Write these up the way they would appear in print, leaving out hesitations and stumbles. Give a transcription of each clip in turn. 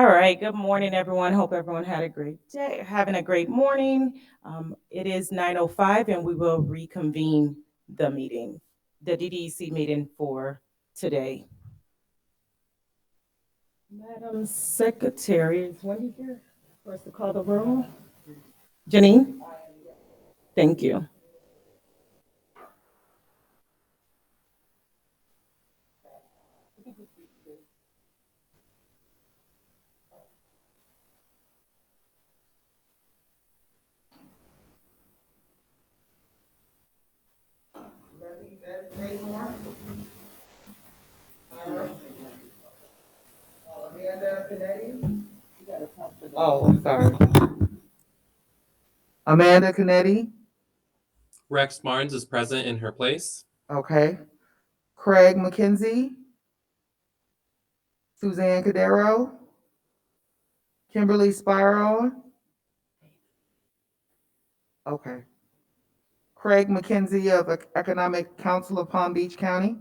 All right, good morning, everyone. Hope everyone had a great day, having a great morning. It is 9:05 and we will reconvene the meeting, the DDEC meeting for today. Madam Secretary, is Wendy here for us to call the roll? Janine? Thank you. Oh, I'm sorry. Amanda Canetti, Rex Barnes is present in her place. okay. Craig McKenzie, Suzanne Cadero, Kimberly Spiral, okay. Craig McKenzie of Economic Council of Palm Beach County,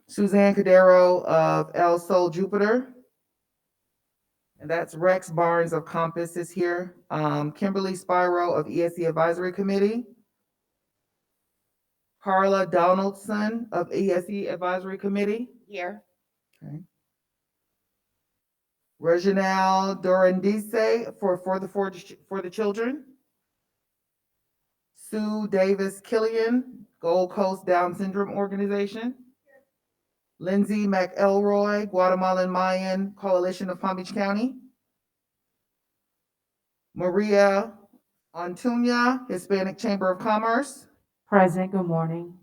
Suzanne Cadero of El Sol Jupiter, and that's Rex Barnes of Compass is here. Kimberly Spiro of ESC Advisory Committee, Carla Donaldson of ESC Advisory Committee, Here. okay. Reginald Dorandice for the children. Sue Davis Killian, Gold Coast Down Syndrome Organization. Lindsay McElroy, Guatemalan Mayan Coalition of Palm Beach County. Maria Antuña, Hispanic Chamber of Commerce. Present, good morning.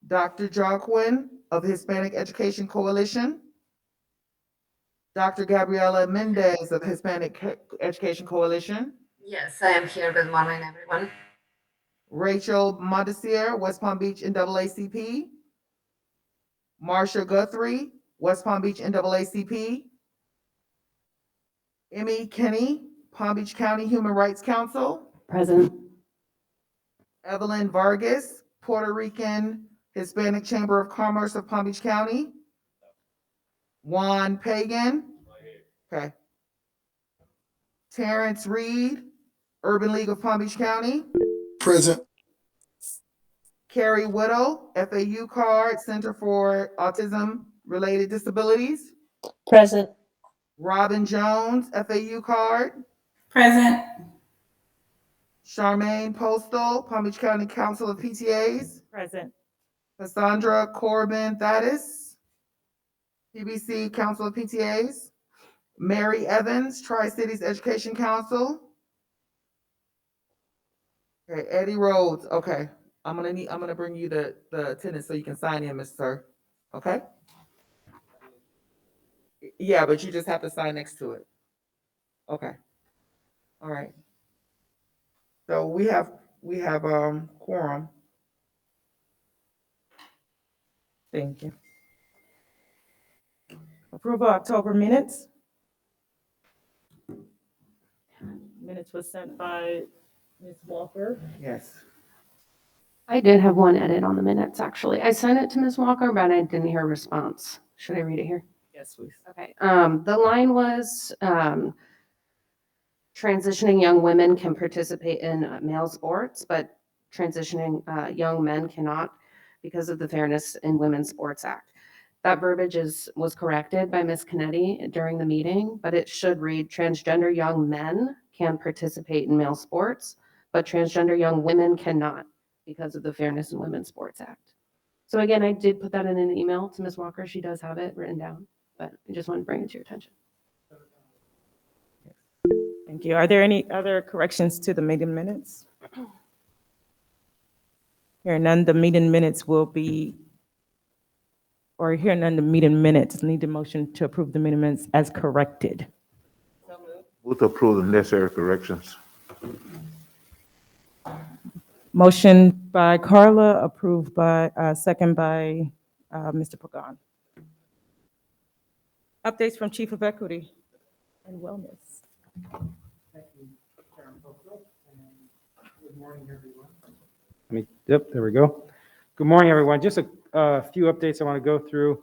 Dr. Joaquin of Hispanic Education Coalition. Dr. Gabriela Mendez of Hispanic Education Coalition. Yes, I am here. Good morning, everyone. Rachel Montesier, West Palm Beach NAACP. Marsha Guthrie, West Palm Beach NAACP. Emmy Kenny, Palm Beach County Human Rights Council. Present. Evelyn Vargas, Puerto Rican Hispanic Chamber of Commerce of Palm Beach County. Juan Pagan. Okay. Terrence Reed, Urban League of Palm Beach County. Present. Carrie Whittle, FAU card, Center for Autism Related Disabilities. Present. Robin Jones, FAU card. Present. Charmaine Postal, Palm Beach County Council of PTAs. Present. Cassandra Corbin Thaddeus, PBC Council of PTAs. Mary Evans, Tri-Cities Education Council. Okay, Eddie Rhodes, okay. I'm gonna bring you the attendance so you can sign in, Mr. Sir. Okay? Yeah, but you just have to sign next to it. Okay. All right. So we have quorum. Thank you. Approval October minutes. Minutes was sent by Ms. Walker. Yes. I did have one edit on the minutes, actually. I sent it to Ms. Walker, but I didn't hear a response. Should I read it here? Yes, please. Okay. The line was, transitioning young women can participate in male sports, but transitioning young men cannot because of the Fairness in Women's Sports Act. That verbiage was corrected by Ms. Canetti during the meeting, but it should read transgender young men can participate in male sports, but transgender young women cannot because of the Fairness in Women's Sports Act. So again, I did put that in an email to Ms. Walker. She does have it written down, but I just wanted to bring it to your attention. Thank you. Are there any other corrections to the meeting minutes? Hearing none, the meeting minutes will be, or hearing none, the meeting minutes need a motion to approve the meeting minutes as corrected. Move to approve the necessary corrections. Motion by Carla, approved by, second by Mr. Pagan. Updates from Chief of Equity and Wellness. Thank you, Chairman Poco, and good morning, everyone. Yep, there we go. Good morning, everyone. Just a few updates I want to go through.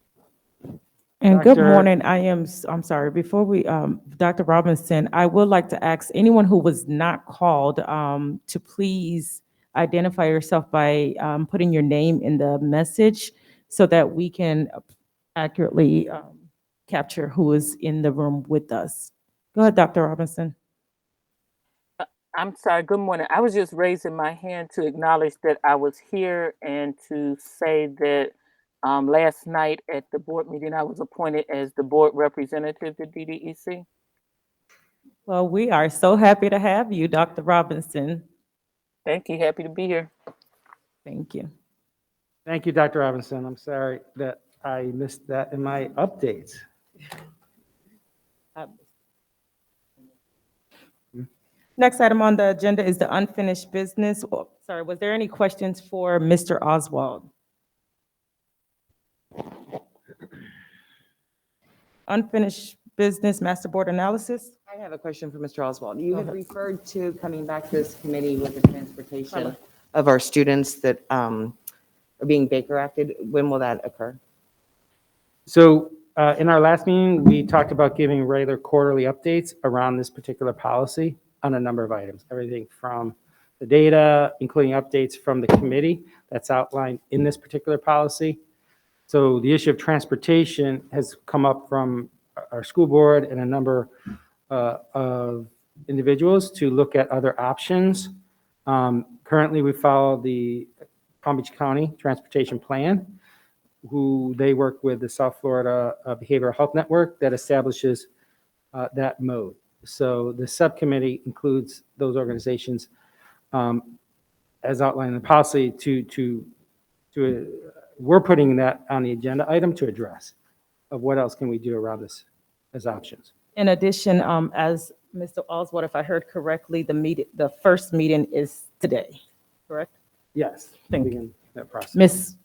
And good Dr. morning. I'm sorry, before we, Dr. Robinson, I would like to ask anyone who was not called, to please identify yourself by, putting your name in the message so that we can accurately, capture who is in the room with us. Go ahead, Dr. Robinson. I'm sorry, good morning. I was just raising my hand to acknowledge that I was here and to say that last night at the board meeting, I was appointed as the board representative to DDEC. Well, we are so happy to have you, Dr. Robinson. Thank you, happy to be here. Thank you. Thank you, Dr. Robinson. I'm sorry that I missed that in my updates. Next item on the agenda is the unfinished business. Oh, sorry, was there any questions for Mr. Oswald? Unfinished business, master board analysis? I have a question for Mr. Oswald. You had ahead. referred to coming back to this committee with the transportation of our students that are being Baker acted. When will that occur? So in our last meeting, we talked about giving regular quarterly updates around this particular policy on a number of items, everything from the data, including updates from the committee that's outlined in this particular policy. So the issue of transportation has come up from our school board and a number of individuals to look at other options. Currently, we follow the Palm Beach County Transportation Plan, who they work with the South Florida Behavioral Health Network that establishes that mode. So the subcommittee includes those organizations as outlined in the policy we're putting that on the agenda item to address of what else can we do around this as options. In addition, as Mr. Oswald, if I heard correctly, the first meeting is today, correct? Yes. Thank begin that process. Miss,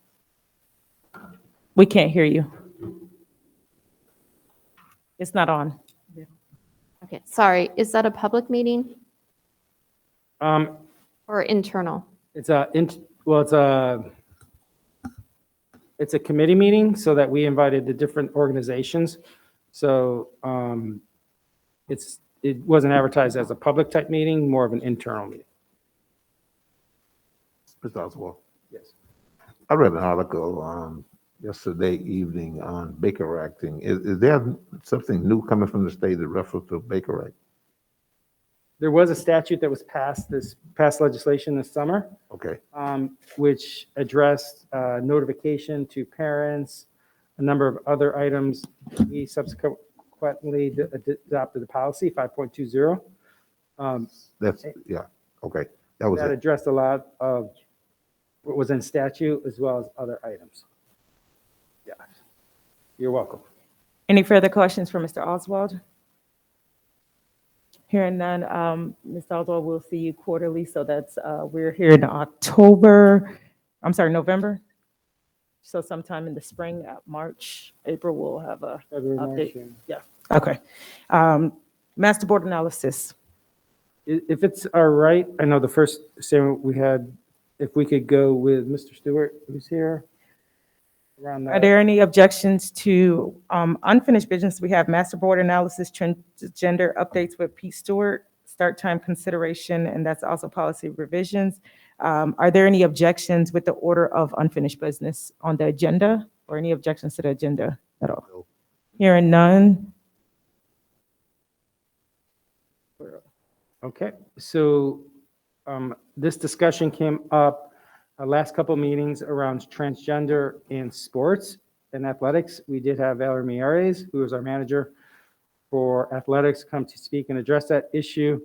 we can't hear you. It's not on. Okay, sorry, is that a public meeting Um, or internal? it's a committee meeting so that we invited the different organizations. So it wasn't advertised as a public type meeting, more of an internal meeting. Mr. Oswald, Yes. I read an article yesterday evening on Baker acting. Is there something new coming from the state that refers to Baker Act? There was a statute that was passed legislation this summer, Okay, which addressed notification to parents, a number of other items. We subsequently adopted the policy 5.20. yeah, okay, that was That it. addressed a lot of what was in statute as well as other items. Yeah, you're welcome. Any further questions for Mr. Oswald? Hearing none, Mr. Oswald, we'll see you quarterly, so that's, we're here in November. So sometime in the spring, March, April, we'll have a February, March, update. Yeah, okay. Master board analysis. If it's all right, I know the first statement we had, if we could go with Mr. Stewart, who's here. Around Are that. there any objections to unfinished business? We have master board analysis, transgender updates with Pete Stewart, start time consideration, and that's also policy revisions. Are there any objections with the order of unfinished business on the agenda, or any objections to the agenda at all? No. Hearing none. Okay, so this discussion came up last couple of meetings around transgender in sports and athletics. We did have Valerie Miares, who is our manager for athletics, come to speak and address that issue.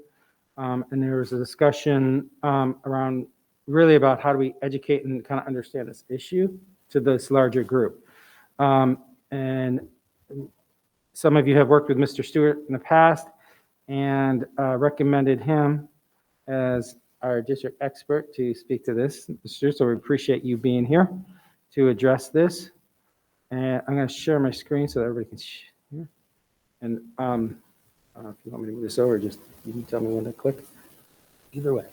And there was a discussion around really about how do we educate and kind of understand this issue to this larger group. And some of you have worked with Mr. Stewart in the past and recommended him as our district expert to speak to this, Mr. So we appreciate you being here to address this. And I'm going to share my screen so that everybody can hear. And I don't know if you want me to move this over, just you can tell me when to click. Either way.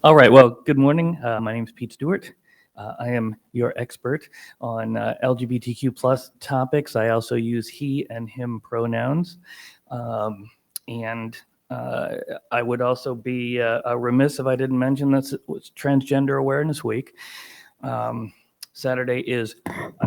All right. Well, good morning. My name is Pete Stewart. I am your expert on LGBTQ plus topics. I also use he and him pronouns. And I would also be remiss if I didn't mention this. It was Transgender Awareness Week. Saturday is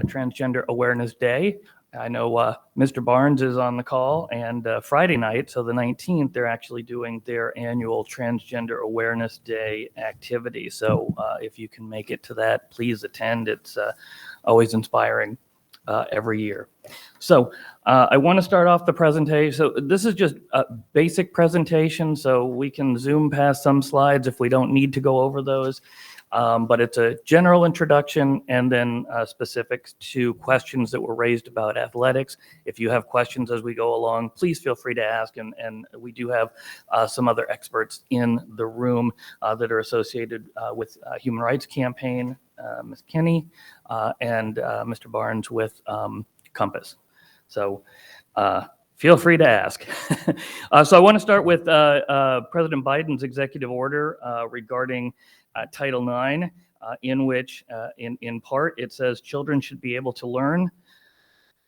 Transgender Awareness Day. I know Mr. Barnes is on the call, and Friday night, so the 19th, they're actually doing their annual Transgender Awareness Day activity. So if you can make it to that, please attend. It's always inspiring every year. So I want to start off the presentation. So this is just a basic presentation, so we can zoom past some slides if we don't need to go over those. But it's a general introduction and then specifics to questions that were raised about athletics. If you have questions as we go along, please feel free to ask. And we do have some other experts in the room that are associated with Human Rights Campaign, Ms. Kinney, and Mr. Barnes with Compass. So feel free to ask. So I want to start with President Biden's executive order regarding Title IX, in which, in part, it says children should be able to learn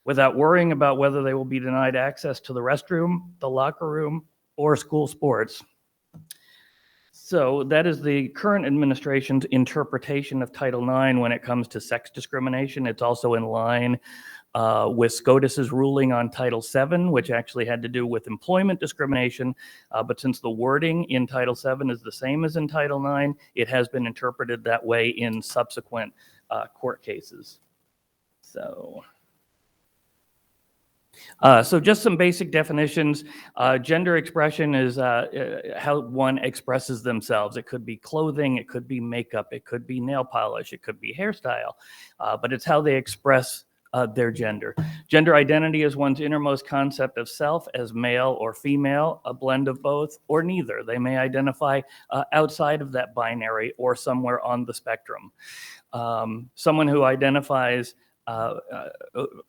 without worrying about whether they will be denied access to the restroom, the locker room, or school sports. So that is the current administration's interpretation of Title IX when it comes to sex discrimination. It's also in line with SCOTUS's ruling on Title VII, which actually had to do with employment discrimination. But since the wording in Title VII is the same as in Title IX, it has been interpreted that way in subsequent court cases. So just some basic definitions. Gender expression is how one expresses themselves. It could be clothing, it could be makeup, it could be nail polish, it could be hairstyle, but it's how they express their gender. Gender identity is one's innermost concept of self as male or female, a blend of both, or neither. They may identify outside of that binary or somewhere on the spectrum. Someone who identifies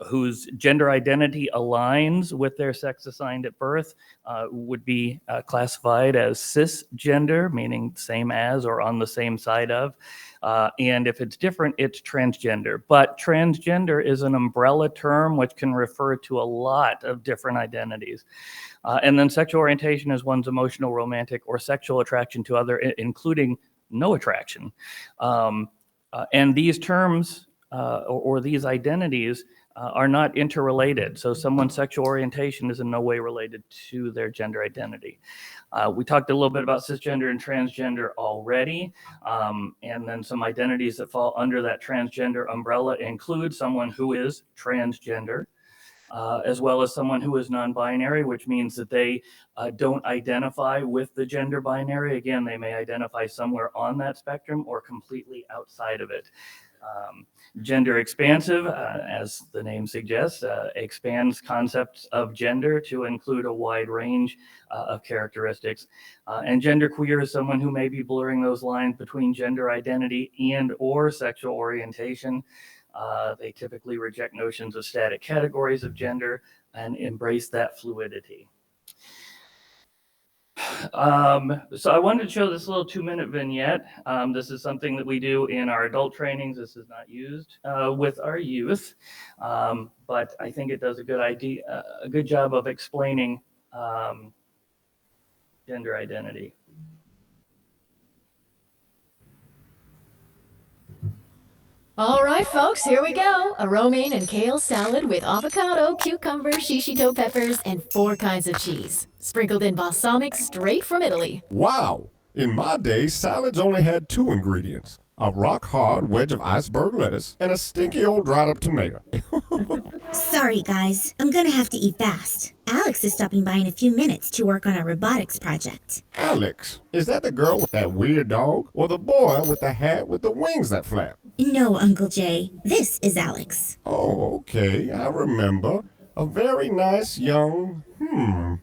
whose gender identity aligns with their sex assigned at birth would be classified as cisgender, meaning same as or on the same side of. And if it's different, it's transgender. But transgender is an umbrella term which can refer to a lot of different identities. And then sexual orientation is one's emotional, romantic, or sexual attraction to other, including no attraction. And these terms or these identities are not interrelated. So someone's sexual orientation is in no way related to their gender identity. We talked a little bit about cisgender and transgender already. And then some identities that fall under that transgender umbrella include someone who is transgender, as well as someone who is non-binary, which means that they don't identify with the gender binary. Again, they may identify somewhere on that spectrum or completely outside of it. Gender expansive, as the name suggests, expands concepts of gender to include a wide range of characteristics. And genderqueer is someone who may be blurring those lines between gender identity and or sexual orientation. They typically reject notions of static categories of gender and embrace that fluidity. So I wanted to show this little 2-minute vignette. This is something that we do in our adult trainings. This is not used with our youth, but I think it does a good job of explaining gender identity. All right, folks, here we go. A romaine and kale salad with avocado, cucumber, shishito peppers, and 4 kinds of cheese. Sprinkled in balsamic straight from Italy. Wow! In my day, salads only had 2 ingredients. A rock-hard wedge of iceberg lettuce and a stinky old dried-up tomato. Sorry, guys. I'm gonna have to eat fast. Alex is stopping by in a few minutes to work on our robotics project. Alex, is that the girl with that weird dog? Or the boy with the hat with the wings that flap? No, Uncle Jay. This is Alex. Oh, okay. I remember. A very nice young...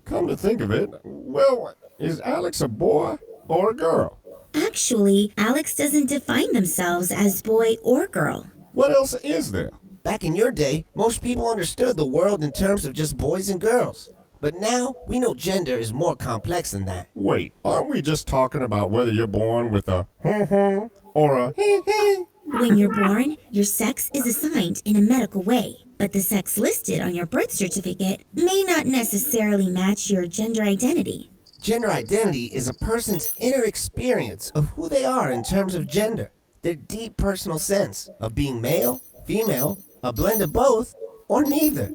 Come to think of it, well, is Alex a boy or a girl? Actually, Alex doesn't define themselves as boy or girl. What else is there? Back in your day, most people understood the world in terms of just boys and girls. But now, we know gender is more complex than that. Wait, aren't we just talking about whether you're born with a or a When you're born, your sex is assigned in a medical way, but the sex listed on your birth certificate may not necessarily match your gender identity. Gender identity is a person's inner experience of who they are in terms of gender, their deep personal sense of being male, female, a blend of both, or neither.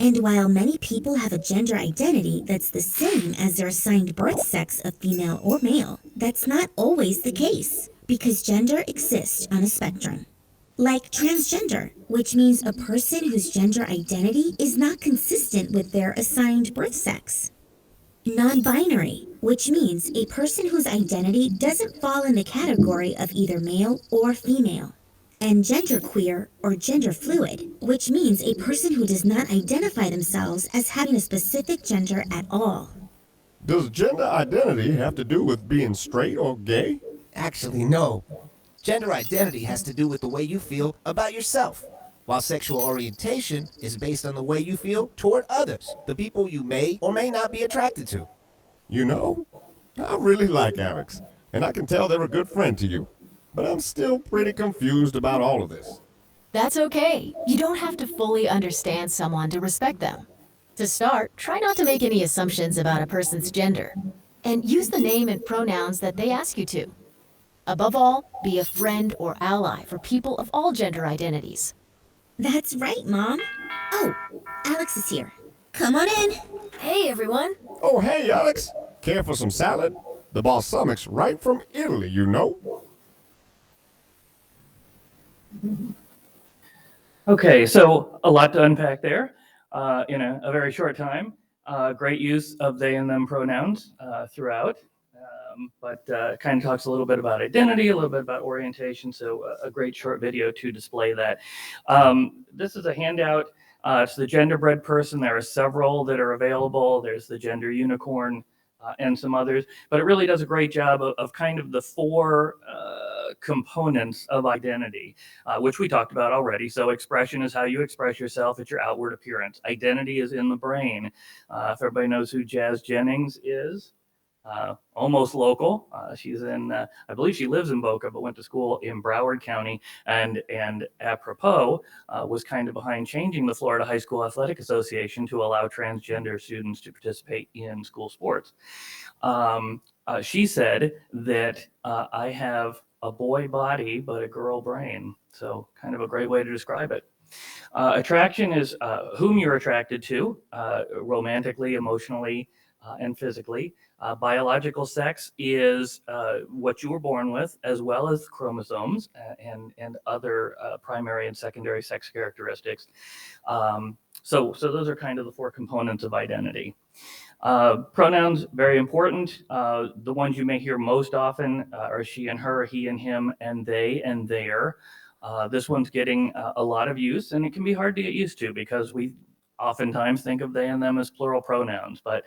And while many people have a gender identity that's the same as their assigned birth sex of female or male, that's not always the case, because gender exists on a spectrum. Like transgender, which means a person whose gender identity is not consistent with their assigned birth sex. Non-binary, which means a person whose identity doesn't fall in the category of either male or female. And genderqueer or gender fluid, which means a person who does not identify themselves as having a specific gender at all. Does gender identity have to do with being straight or gay? Actually, no. Gender identity has to do with the way you feel about yourself, while sexual orientation is based on the way you feel toward others, the people you may or may not be attracted to. You know, I really like Alex, and I can tell they're a good friend to you. But I'm still pretty confused about all of this. That's okay. You don't have to fully understand someone to respect them. To start, try not to make any assumptions about a person's gender, and use the name and pronouns that they ask you to. Above all, be a friend or ally for people of all gender identities. That's right, Mom. Oh, Alex is here. Come on in. Hey, everyone. Oh, hey, Alex. Care for some salad? The balsamic's right from Italy, you know. Okay, so a lot to unpack there in a very short time. Great use of they and them pronouns throughout, but kind of talks a little bit about identity, a little bit about orientation, so a great short video to display that. This is a handout. It's the genderbread person. There are several that are available. There's the gender unicorn and some others, but it really does a great job of kind of the four components of identity, which we talked about already. So expression is how you express yourself. It's your outward appearance. Identity is in the brain. If everybody knows who Jazz Jennings is, almost local. She's in, I believe she lives in Boca, but went to school in Broward County, and apropos, was kind of behind changing the Florida High School Athletic Association to allow transgender students to participate in school sports. She said that I have a boy body, but a girl brain. So kind of a great way to describe it. Attraction is whom you're attracted to, romantically, emotionally, and physically. Biological sex is what you were born with, as well as chromosomes and other primary and secondary sex characteristics. So those are kind of the four components of identity. Pronouns, very important. The ones you may hear most often are she and her, he and him, and they and their. This one's getting a lot of use, and it can be hard to get used to because we oftentimes think of they and them as plural pronouns, but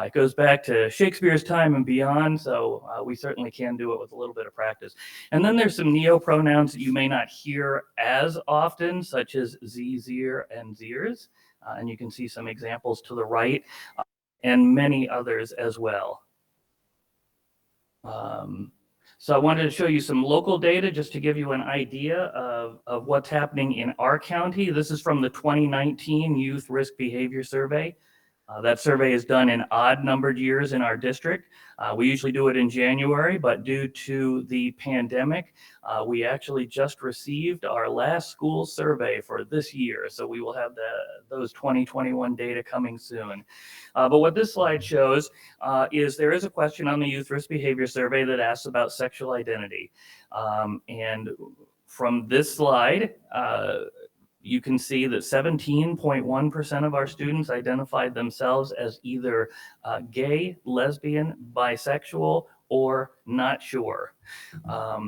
it goes back to Shakespeare's time and beyond, so we certainly can do it with a little bit of practice. And then there's some neo-pronouns that you may not hear as often, such as ze, zir, and zirs, and you can see some examples to the right, and many others as well. So I wanted to show you some local data just to give you an idea of what's happening in our county. This is from the 2019 Youth Risk Behavior Survey. That survey is done in odd numbered years in our district. We usually do it in January, but due to the pandemic, we actually just received our last school survey for this year. So we will have those 2021 data coming soon. But what this slide shows is there is a question on the Youth Risk Behavior Survey that asks about sexual identity. And from this slide, you can see that 17.1% of our students identified themselves as either gay, lesbian, bisexual, or not sure.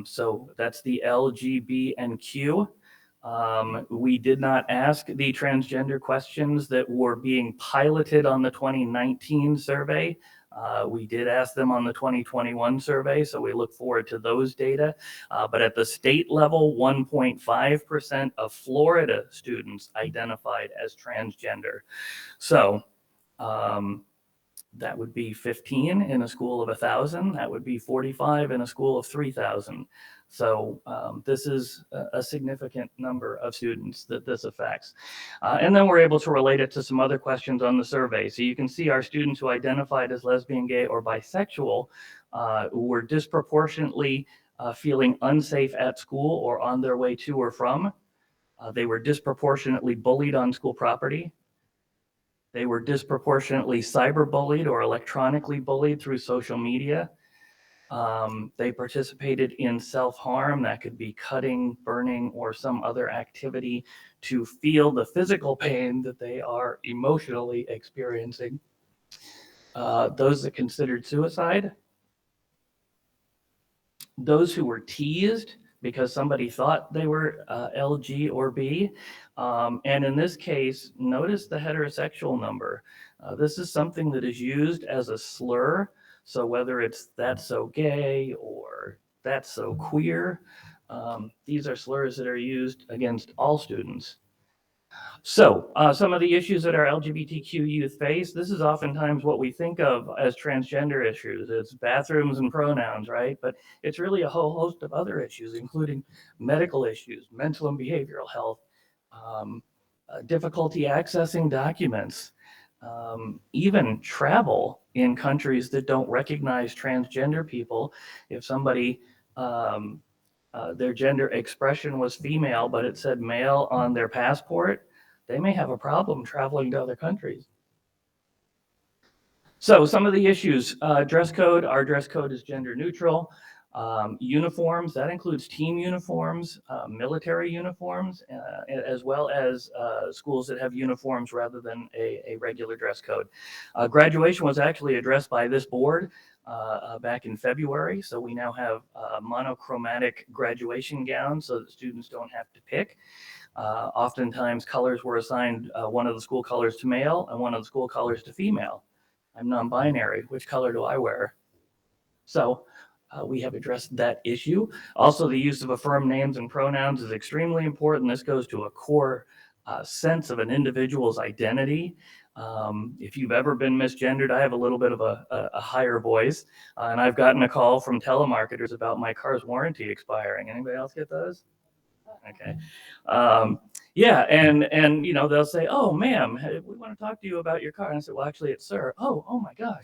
So that's the LGBTQ. We did not ask the transgender questions that were being piloted on the 2019 survey. We did ask them on the 2021 survey, so we look forward to those data. But at the state level, 1.5% of Florida students identified as transgender. So That would be 15 in a school of 1,000. That would be 45 in a school of 3,000. So this is a significant number of students that this affects. And then we're able to relate it to some other questions on the survey. So you can see our students who identified as lesbian, gay, or bisexual were disproportionately feeling unsafe at school or on their way to or from. They were disproportionately bullied on school property. They were disproportionately cyberbullied or electronically bullied through social media. They participated in self-harm. That could be cutting, burning, or some other activity to feel the physical pain that they are emotionally experiencing. Those that considered suicide. Those who were teased because somebody thought they were LG or B. And in this case, notice the heterosexual number. This is something that is used as a slur. So whether it's that's so gay or that's so queer, these are slurs that are used against all students. So some of the issues that our LGBTQ youth face, this is oftentimes what we think of as transgender issues. It's bathrooms and pronouns, right? But it's really a whole host of other issues, including medical issues, mental and behavioral health, difficulty accessing documents, even travel in countries that don't recognize transgender people. If somebody their gender expression was female, but it said male on their passport, they may have a problem traveling to other countries. So some of the issues, dress code, our dress code is gender neutral. Uniforms, that includes team uniforms, military uniforms, as well as schools that have uniforms rather than a regular dress code. Graduation was actually addressed by this board back in February. So we now have monochromatic graduation gowns so that students don't have to pick. Oftentimes colors were assigned one of the school colors to male and one of the school colors to female. I'm non-binary. Which color do I wear? So we have addressed that issue. Also, the use of affirmed names and pronouns is extremely important. This goes to a core sense of an individual's identity. If you've ever been misgendered, I have a little bit of a higher voice, and I've gotten a call from telemarketers about my car's warranty expiring. Anybody else get those? Okay. Yeah, and you know, they'll say, "Oh, ma'am, we want to talk to you about your car." And I said, "Well, actually, it's sir." Oh my gosh.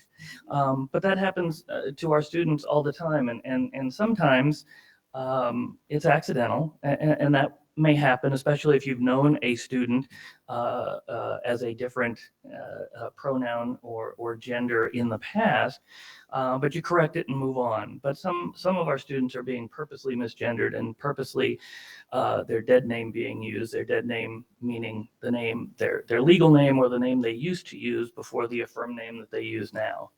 But that happens to our students all the time, and sometimes it's accidental, and that may happen, especially if you've known a student as a different pronoun or gender in the past, but you correct it and move on. But some of our students are being purposely misgendered and purposely their dead name being used, their dead name meaning the name, their legal name or the name they used to use before the affirmed name that they use now.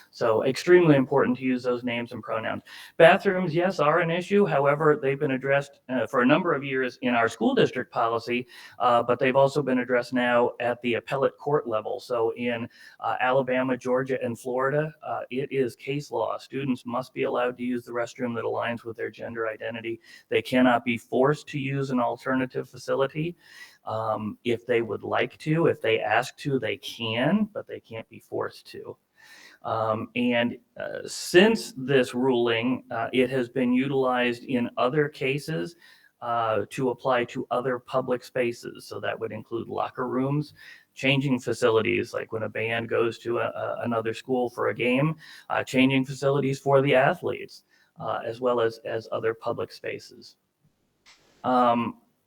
So extremely important to use those names and pronouns. Bathrooms, yes, are an issue. However, they've been addressed for a number of years in our school district policy, but they've also been addressed now at the appellate court level. So in Alabama, Georgia, and Florida, it is case law. Students must be allowed to use the restroom that aligns with their gender identity. They cannot be forced to use an alternative facility. If they would like to, if they ask to, they can, but they can't be forced to. Since this ruling, it has been utilized in other cases to apply to other public spaces. So that would include locker rooms, changing facilities, like when a band goes to another school for a game, changing facilities for the athletes, as well as other public spaces.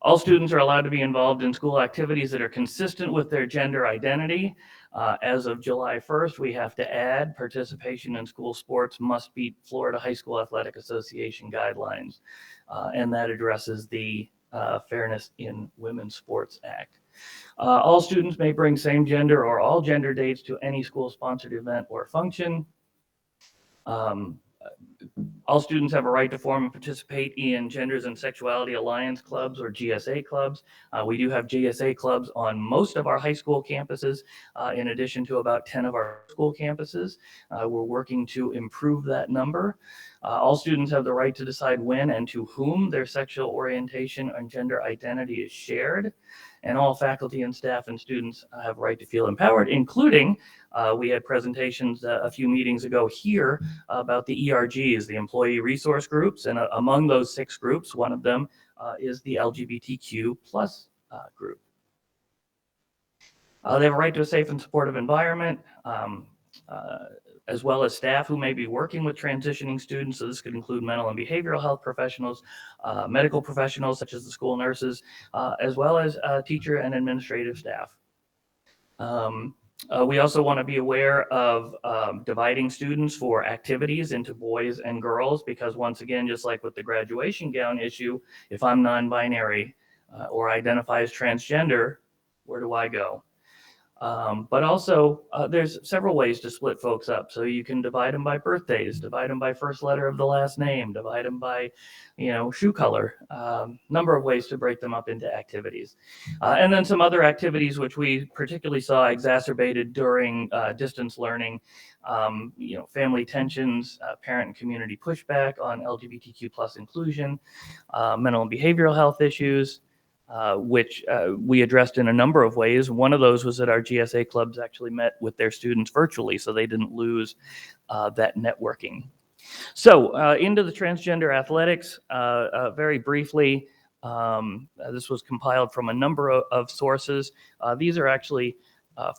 All students are allowed to be involved in school activities that are consistent with their gender identity. As of July 1st, we have to add participation in school sports must meet Florida High School Athletic Association guidelines, and that addresses the Fairness in Women's Sports Act. All students may bring same gender or all gender dates to any school-sponsored event or function. All students have a right to form and participate in Genders and Sexuality Alliance clubs or GSA clubs. We do have GSA clubs on most of our high school campuses, in addition to about 10 of our school campuses. We're working to improve that number. All students have the right to decide when and to whom their sexual orientation and gender identity is shared. and all faculty and staff and students have a right to feel empowered, including we had presentations a few meetings ago here about the ERGs, the employee resource groups, and among those 6 groups, one of them is the LGBTQ plus group. They have a right to a safe and supportive environment, as well as staff who may be working with transitioning students. So this could include mental and behavioral health professionals, medical professionals such as the school nurses, as well as teacher and administrative staff. We also want to be aware of dividing students for activities into boys and girls, because once again, just like with the graduation gown issue, if I'm non-binary or identify as transgender, where do I go? But also, there's several ways to split folks up. So you can divide them by birthdays, divide them by first letter of the last name, divide them by, shoe color. Number of ways to break them up into activities. And then some other activities which we particularly saw exacerbated during distance learning, family tensions, parent and community pushback on LGBTQ plus inclusion, mental and behavioral health issues, which we addressed in a number of ways. One of those was that our GSA clubs actually met with their students virtually, so they didn't lose that networking. So into the transgender athletics, very briefly, this was compiled from a number of sources. These are actually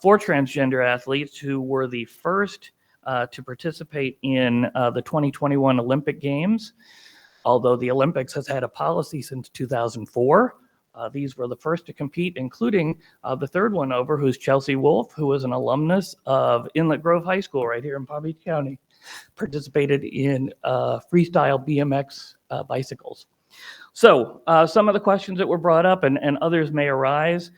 4 transgender athletes who were the first to participate in the 2021 Olympic Games, although the Olympics has had a policy since 2004. These were the first to compete, including the third one over, who's Chelsea Wolf, who was an alumnus of Inlet Grove High School right here in Palm Beach County, participated in freestyle BMX bicycles. So some of the questions that were brought up, and others may arise.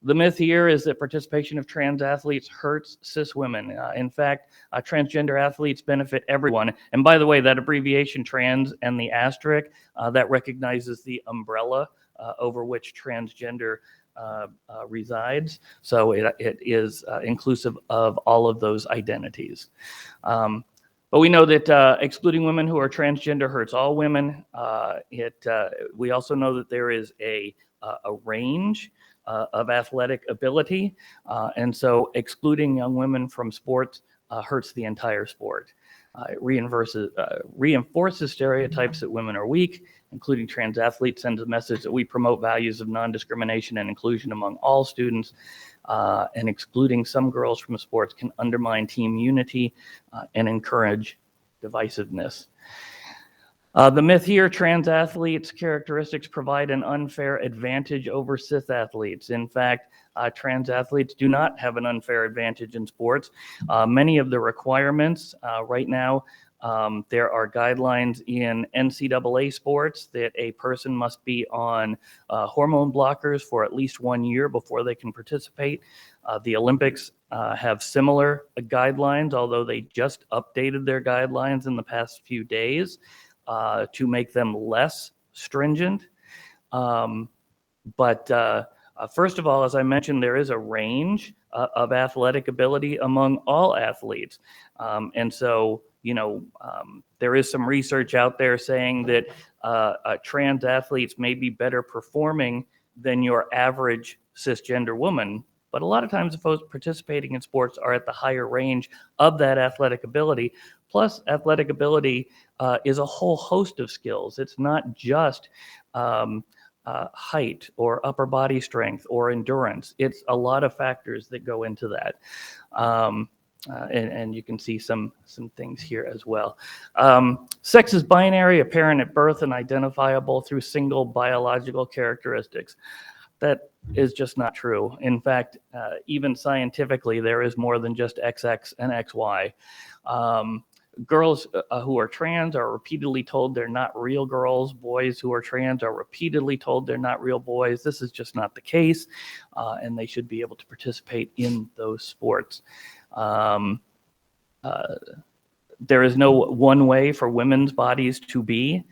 The myth here is that participation of trans athletes hurts cis women. In fact, transgender athletes benefit everyone. And by the way, that abbreviation trans and the asterisk, that recognizes the umbrella over which transgender resides. So it is inclusive of all of those identities. But we know that excluding women who are transgender hurts all women. We also know that there is a range of athletic ability, and so excluding young women from sports hurts the entire sport. It reinforces stereotypes that women are weak, including trans athletes, sends a message that we promote values of non-discrimination and inclusion among all students, and excluding some girls from sports can undermine team unity and encourage divisiveness. The myth here, trans athletes' characteristics provide an unfair advantage over cis athletes. In fact, trans athletes do not have an unfair advantage in sports. Many of the requirements right now, there are guidelines in NCAA sports that a person must be on hormone blockers for at least 1 year before they can participate. The Olympics have similar guidelines, although they just updated their guidelines in the past few days to make them less stringent. But first of all, as I mentioned, there is a range of athletic ability among all athletes. And so, there is some research out there saying that trans athletes may be better performing than your average cisgender woman. But a lot of times the folks participating in sports are at the higher range of that athletic ability. Plus, athletic ability is a whole host of skills. It's not just height or upper body strength or endurance. It's a lot of factors that go into that. And you can see some things here as well. Sex is binary, apparent at birth, and identifiable through single biological characteristics. That is just not true. In fact, even scientifically, there is more than just XX and XY. Girls who are trans are repeatedly told they're not real girls. Boys who are trans are repeatedly told they're not real boys. This is just not the case, and they should be able to participate in those sports. There is no one way for women's bodies to be.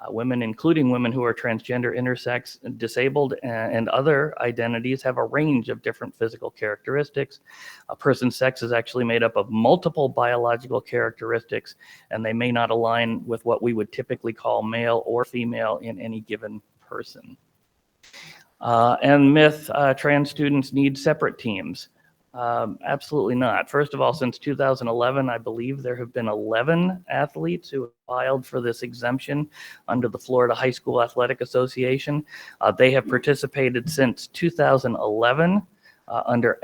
Women, including women who are transgender, intersex, disabled, and other identities, have a range of different physical characteristics. A person's sex is actually made up of multiple biological characteristics, and they may not align with what we would typically call male or female in any given person. And myth, trans students need separate teams. Absolutely not. First of all, since 2011, I believe there have been 11 athletes who have filed for this exemption under the Florida High School Athletic Association. They have participated since 2011 under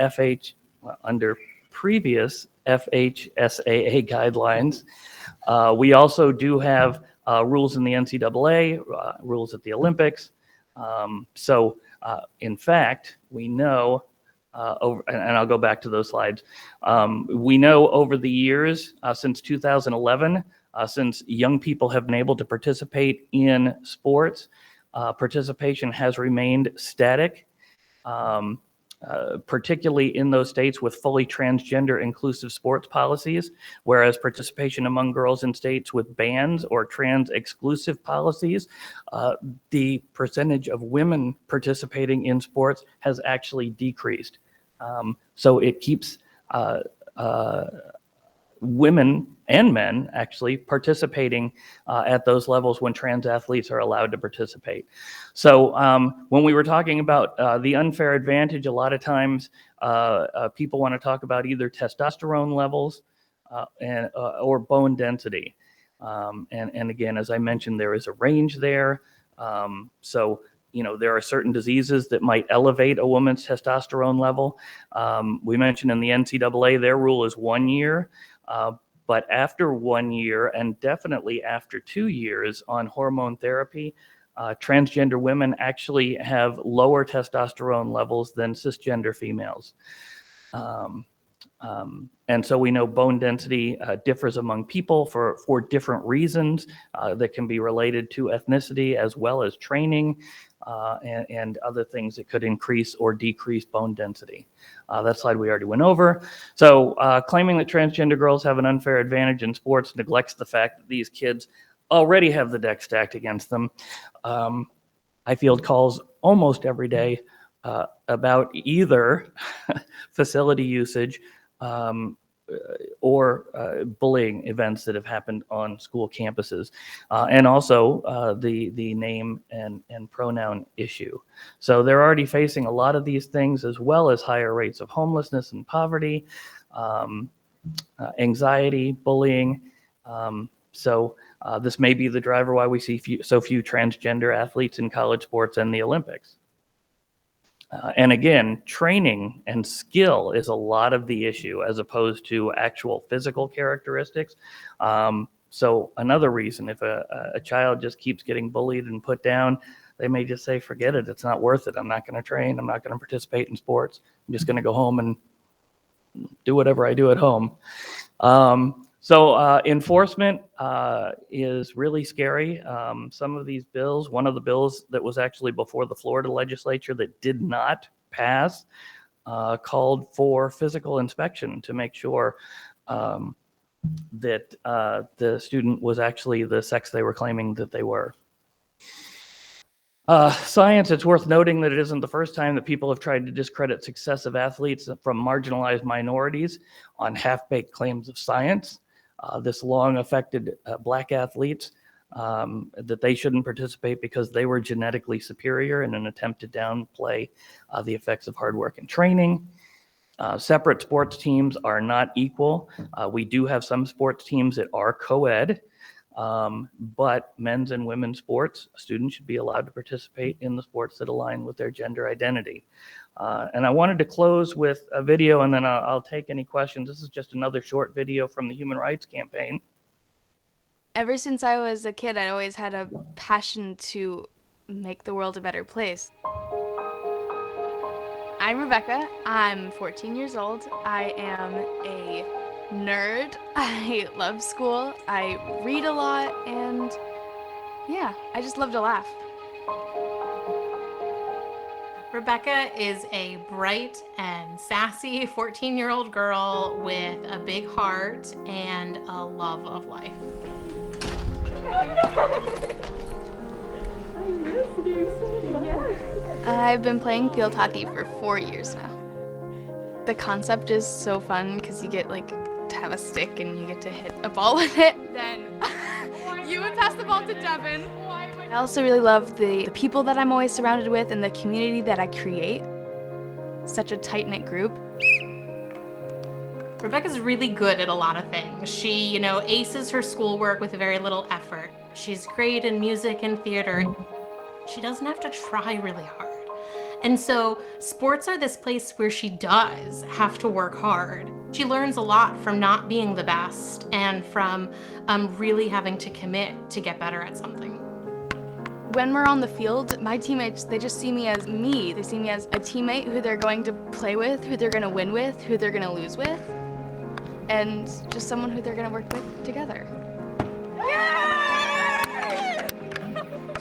previous FHSAA guidelines. We also do have rules in the NCAA, rules at the Olympics. In fact, we know and I'll go back to those slides. We know over the years, since 2011, since young people have been able to participate in sports, participation has remained static, particularly in those states with fully transgender inclusive sports policies, whereas participation among girls in states with bans or trans exclusive policies, the percentage of women participating in sports has actually decreased. So it keeps women and men actually participating at those levels when trans athletes are allowed to participate. So when we were talking about the unfair advantage, a lot of times people want to talk about either testosterone levels or bone density. And again, as I mentioned, there is a range there. So there are certain diseases that might elevate a woman's testosterone level. We mentioned in the NCAA, their rule is 1 year. But after 1 year, and definitely after 2 years on hormone therapy, transgender women actually have lower testosterone levels than cisgender females. And so we know bone density differs among people for different reasons that can be related to ethnicity as well as training and other things that could increase or decrease bone density. That slide we already went over. So claiming that transgender girls have an unfair advantage in sports neglects the fact that these kids already have the deck stacked against them. I field calls almost every day about either facility usage or bullying events that have happened on school campuses, and also the name and pronoun issue. So they're already facing a lot of these things, as well as higher rates of homelessness and poverty, anxiety, bullying. So this may be the driver why we see so few transgender athletes in college sports and the Olympics. And again, training and skill is a lot of the issue as opposed to actual physical characteristics. So another reason, if a child just keeps getting bullied and put down, they may just say, forget it, it's not worth it. I'm not going to train. I'm not going to participate in sports. I'm just going to go home and do whatever I do at home. So enforcement is really scary. Some of these bills, one of the bills that was actually before the Florida legislature that did not pass, called for physical inspection to make sure that the student was actually the sex they were claiming that they were. Science, it's worth noting that it isn't the first time that people have tried to discredit successive athletes from marginalized minorities on half-baked claims of science. This long affected Black athletes that they shouldn't participate because they were genetically superior in an attempt to downplay the effects of hard work and training. Separate sports teams are not equal. We do have some sports teams that are co-ed, but men's and women's sports, students should be allowed to participate in the sports that align with their gender identity. And I wanted to close with a video, and then I'll take any questions. This is just another short video from the Human Rights Campaign. Ever since I was a kid, I always had a passion to make the world a better place. I'm Rebecca. I'm 14 years old. I am a nerd. I love school. I read a lot, and yeah, I just love to laugh. Rebecca is a bright and sassy 14-year-old girl with a big heart and a love of life. I've been playing field hockey for 4 years now. The concept is so fun because you get to have a stick and you get to hit a ball with it. Then you would pass the ball to Devin. I also really love the people that I'm always surrounded with and the community that I create. Such a tight-knit group. Rebecca's really good at a lot of things. She, aces her schoolwork with very little effort. She's great in music and theater. She doesn't have to try really hard. And so sports are this place where she does have to work hard. She learns a lot from not being the best and from really having to commit to get better at something. When we're on the field, my teammates, they just see me as me. They see me as a teammate who they're going to play with, who they're going to win with, who they're going to lose with, and just someone who they're going to work with together.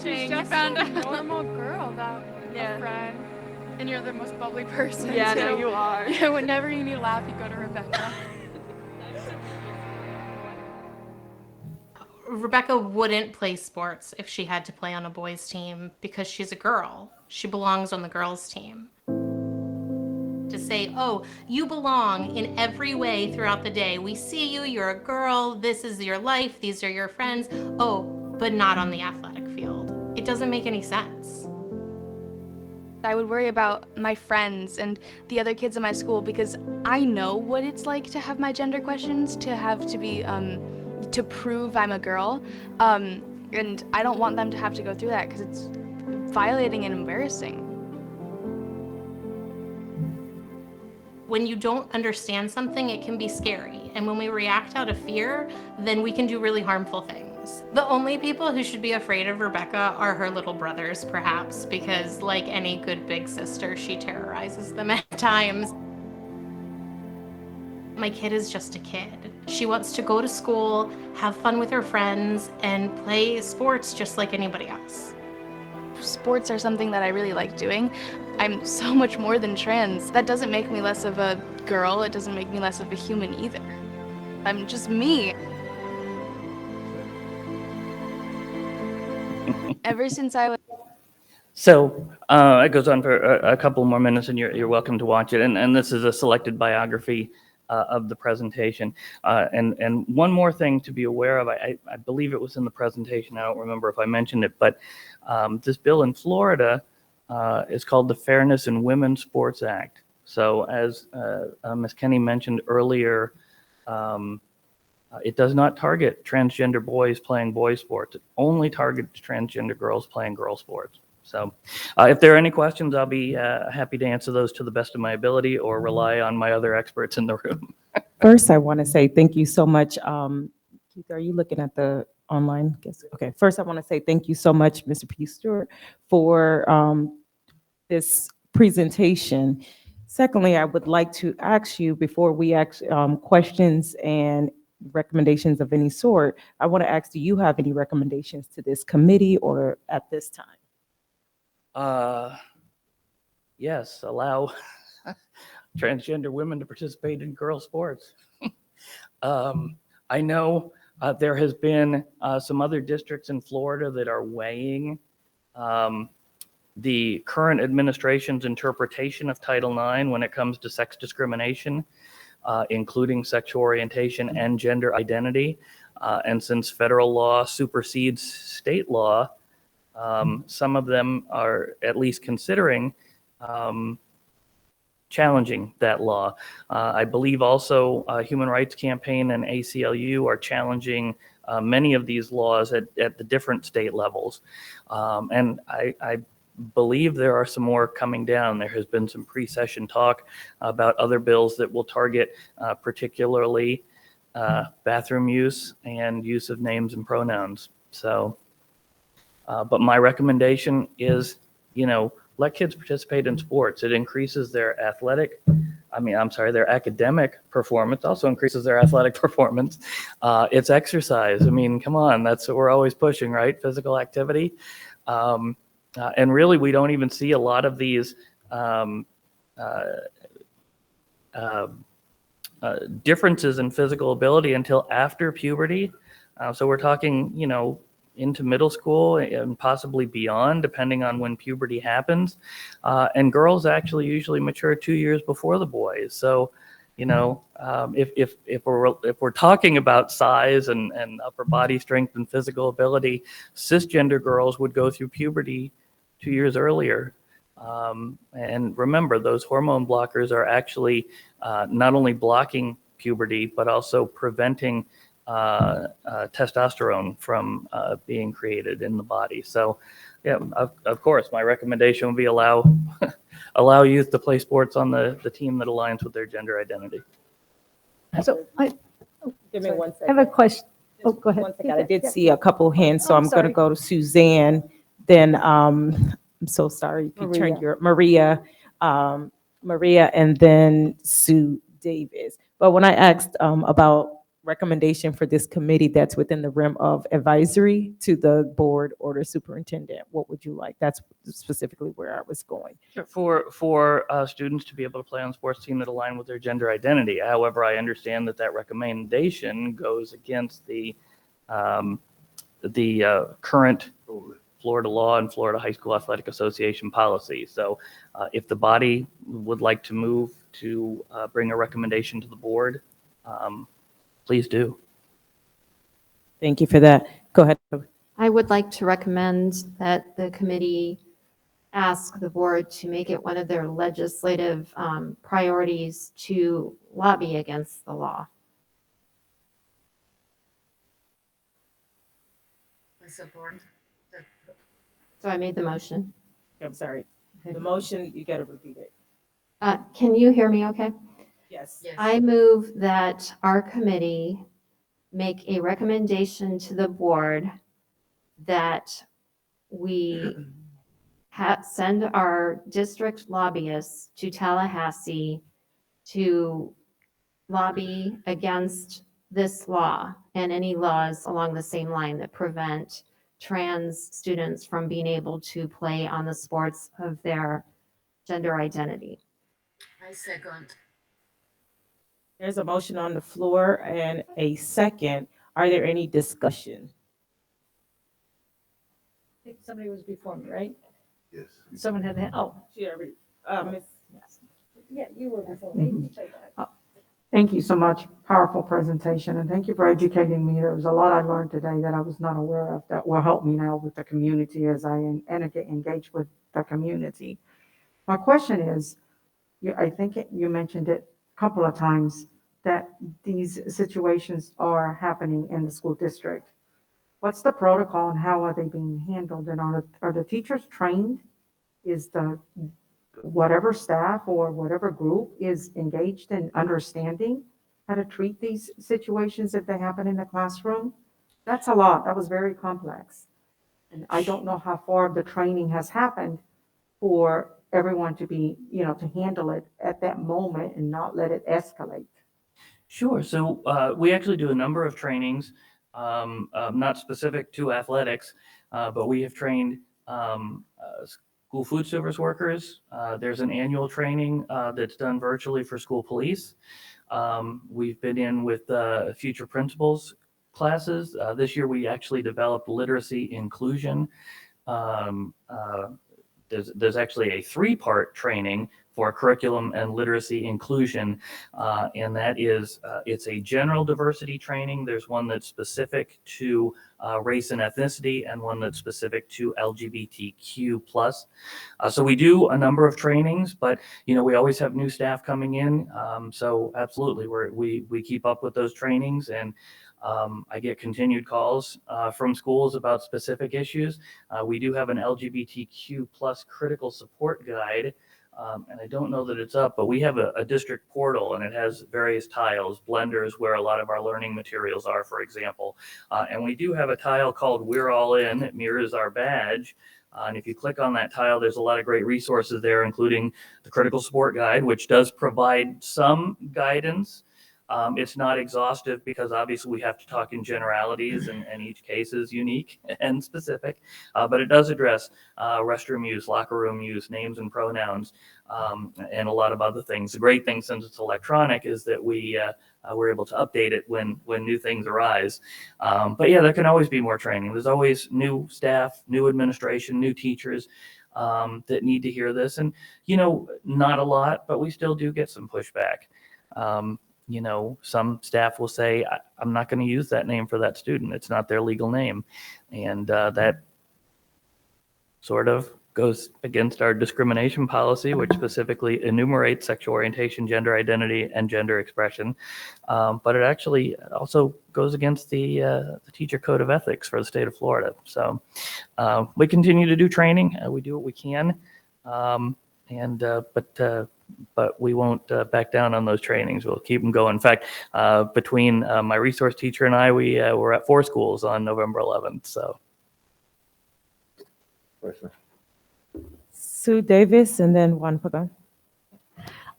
She's just found a normal girl that a friend, and you're the most bubbly person. Yeah, too. no, you are. Yeah, whenever you need a laugh, you go to Rebecca. Rebecca wouldn't play sports if she had to play on a boys' team because she's a girl. She belongs on the girls' team. To say, oh, you belong in every way throughout the day. We see you, you're a girl, this is your life, these are your friends. Oh, but not on the athletic field. It doesn't make any sense. I would worry about my friends and the other kids in my school because I know what it's like to have my gender questions, to have to be, to prove I'm a girl. And I don't want them to have to go through that because it's violating and embarrassing. When you don't understand something, it can be scary. And when we react out of fear, then we can do really harmful things. The only people who should be afraid of Rebecca are her little brothers, perhaps, because like any good big sister, she terrorizes them at times. My kid is just a kid. She wants to go to school, have fun with her friends, and play sports just like anybody else. Sports are something that I really like doing. I'm so much more than trans. That doesn't make me less of a girl. It doesn't make me less of a human either. I'm just me. Ever since I was... So it goes on for a couple more minutes, and you're welcome to watch it. And this is a selected biography of the presentation. And one more thing to be aware of, I believe it was in the presentation. I don't remember if I mentioned it, but this bill in Florida is called the Fairness in Women's Sports Act. So as Ms. Kenny mentioned earlier, it does not target transgender boys playing boy sports. It only targets transgender girls playing girl sports. So if there are any questions, I'll be happy to answer those to the best of my ability or rely on my other experts in the room. First, I want to say thank you so much. Keith, are you looking at the online? Okay. First, I want to say thank you so much, Mr. P. Stewart, for this presentation. Secondly, I would like to ask you before we ask questions and recommendations of any sort, I want to ask, do you have any recommendations to this committee or at this time? Yes, allow transgender women to participate in girl sports. I know there has been some other districts in Florida that are weighing the current administration's interpretation of Title IX when it comes to sex discrimination, including sexual orientation and gender identity. And since federal law supersedes state law, some of them are at least considering challenging that law. I believe also Human Rights Campaign and ACLU are challenging many of these laws at the different state levels. And I believe there are some more coming down. There has been some pre-session talk about other bills that will target particularly bathroom use and use of names and pronouns. So, but my recommendation is, let kids participate in sports. It increases their their academic performance, also increases their athletic performance. It's exercise. Come on, that's what we're always pushing, right? Physical activity. And really, we don't even see a lot of these differences in physical ability until after puberty. So we're talking, into middle school and possibly beyond, depending on when puberty happens. And girls actually usually mature 2 years before the boys. So, if we're talking about size and upper body strength and physical ability, cisgender girls would go through puberty 2 years earlier. And remember, those hormone blockers are actually not only blocking puberty, but also preventing testosterone from being created in the body. So, yeah, of course, my recommendation would be allow youth to play sports on the team that aligns with their gender identity. So give me one second. I have a question. Oh, go ahead. One second. I did see a couple hands, so I'm going to go to Suzanne. Then I'm so sorry. You turn Maria. your Maria, and then Sue Davis. But when I asked about recommendation for this committee that's within the realm of advisory to the board or the superintendent, what would you like? That's specifically where I was going. For students to be able to play on a sports team that align with their gender identity. However, I understand that recommendation goes against the current Florida law and Florida High School Athletic Association policy. So if the body would like to move to bring a recommendation to the board, please do. Thank you for that. Go ahead. I would like to recommend that the committee ask the board to make it one of their legislative priorities to lobby against the law. I support. So I made the motion. I'm sorry. The motion, you got to repeat it. Can you hear me okay? Yes. I move that our committee make a recommendation to the board that we send our district lobbyists to Tallahassee to lobby against this law and any laws along the same line that prevent trans students from being able to play on the sports of their gender identity. I second. There's a motion on the floor and a second. Are there any discussion? I think somebody was before me, right? Yes. Someone had that. Oh, She already, Ms. yeah, you were before me. Thank you so much. Powerful presentation, and thank you for educating me. There was a lot I learned today that I was not aware of that will help me now with the community as I engage with the community. My question is, I think you mentioned it a couple of times, that these situations are happening in the school district. What's the protocol and how are they being handled? And are the teachers trained? Is the whatever staff or whatever group is engaged in understanding how to treat these situations if they happen in the classroom? That's a lot. That was very complex. And I don't know how far the training has happened for everyone to be, to handle it at that moment and not let it escalate. Sure. So we actually do a number of trainings, not specific to athletics, but we have trained school food service workers. There's an annual training that's done virtually for school police. We've been in with future principals classes. This year we actually developed literacy inclusion. There's actually a 3-part training for curriculum and literacy inclusion, and that is, it's a general diversity training. There's one that's specific to race and ethnicity, and one that's specific to LGBTQ+. So we do a number of trainings, but we always have new staff coming in. So absolutely, we keep up with those trainings, and I get continued calls from schools about specific issues. We do have an LGBTQ+ critical support guide. And I don't know that it's up, but we have a district portal, and it has various tiles, blenders where a lot of our learning materials are, for example. And we do have a tile called We're All In. It mirrors our badge. And if you click on that tile, there's a lot of great resources there, including the critical support guide, which does provide some guidance. It's not exhaustive because obviously we have to talk in generalities, and each case is unique and specific, but it does address restroom use, locker room use, names and pronouns, and a lot of other things. The great thing, since it's electronic, is that we're able to update it when new things arise. But yeah, there can always be more training. There's always new staff, new administration, new teachers that need to hear this, and not a lot, but we still do get some pushback. some staff will say, I'm not going to use that name for that student. It's not their legal name. And that sort of goes against our discrimination policy, which specifically enumerates sexual orientation, gender identity, and gender expression. But it actually also goes against the teacher code of ethics for the state of Florida. So we continue to do training. We do what we can. But we won't back down on those trainings. We'll keep them going. In fact, between my resource teacher and I, we're at 4 schools on November 11th. So. Question. Sue Davis and then Juan Pagan.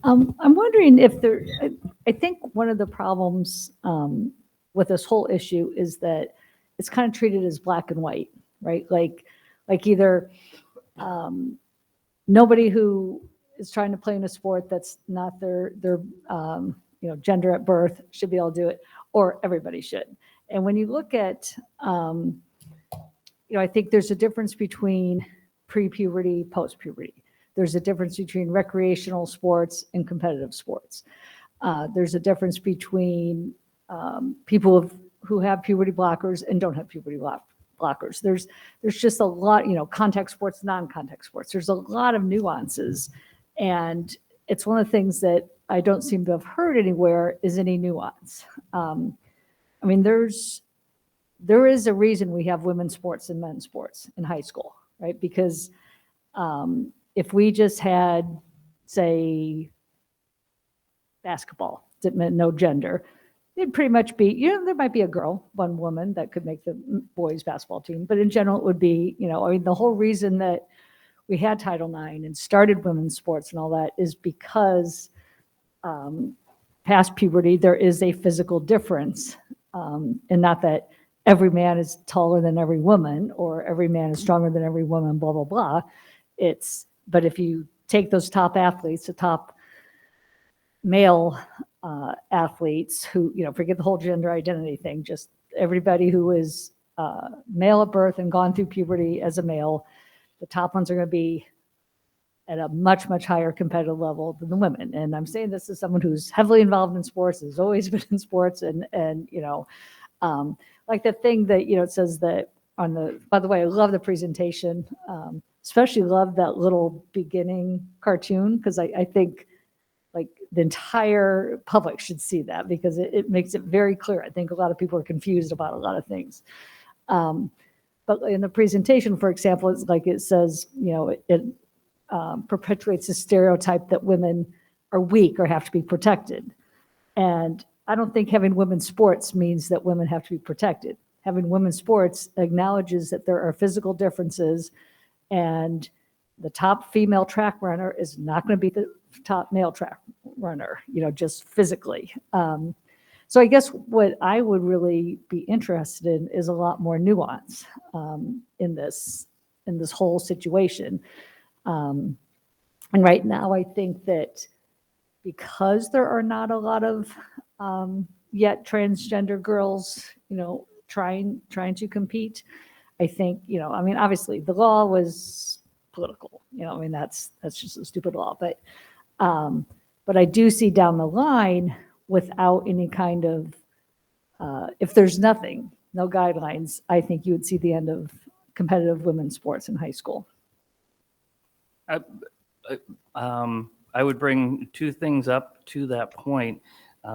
I'm wondering if I think one of the problems with this whole issue is that it's kind of treated as black and white, right? Like either nobody who is trying to play in a sport that's not their gender at birth should be able to do it, or everybody should. And when you look at, I think there's a difference between pre-puberty, post-puberty. There's a difference between recreational sports and competitive sports. There's a difference between people who have puberty blockers and don't have puberty blockers. There's just a lot, contact sports, non-contact sports. There's a lot of nuances. And it's one of the things that I don't seem to have heard anywhere is any nuance. There is a reason we have women's sports and men's sports in high school, right? Because if we just had, say, basketball that meant no gender, it'd pretty much be, there might be a girl, one woman that could make the boys basketball team, but in general, it would be, the whole reason that we had Title IX and started women's sports and all that is because past puberty, there is a physical difference. And not that every man is taller than every woman or every man is stronger than every woman, blah, blah, blah. But if you take those top athletes, the top male athletes who, forget the whole gender identity thing, just everybody who is male at birth and gone through puberty as a male, the top ones are going to be at a much, much higher competitive level than the women. And I'm saying this as someone who's heavily involved in sports, has always been in sports, and like the thing that, it says that by the way, I love the presentation, especially love that little beginning cartoon, because I think like the entire public should see that because it makes it very clear. I think a lot of people are confused about a lot of things. But in the presentation, for example, it's like it says, it perpetuates the stereotype that women are weak or have to be protected. And I don't think having women's sports means that women have to be protected. Having women's sports acknowledges that there are physical differences, and the top female track runner is not going to be the top male track runner, just physically. So I guess what I would really be interested in is a lot more nuance in this whole situation. And right now, I think that because there are not a lot of yet transgender girls, trying to compete, I think, obviously the law was political, that's just a stupid law, but I do see down the line without any kind of, if there's no guidelines, I think you would see the end of competitive women's sports in high school. I would bring 2 things up to that point.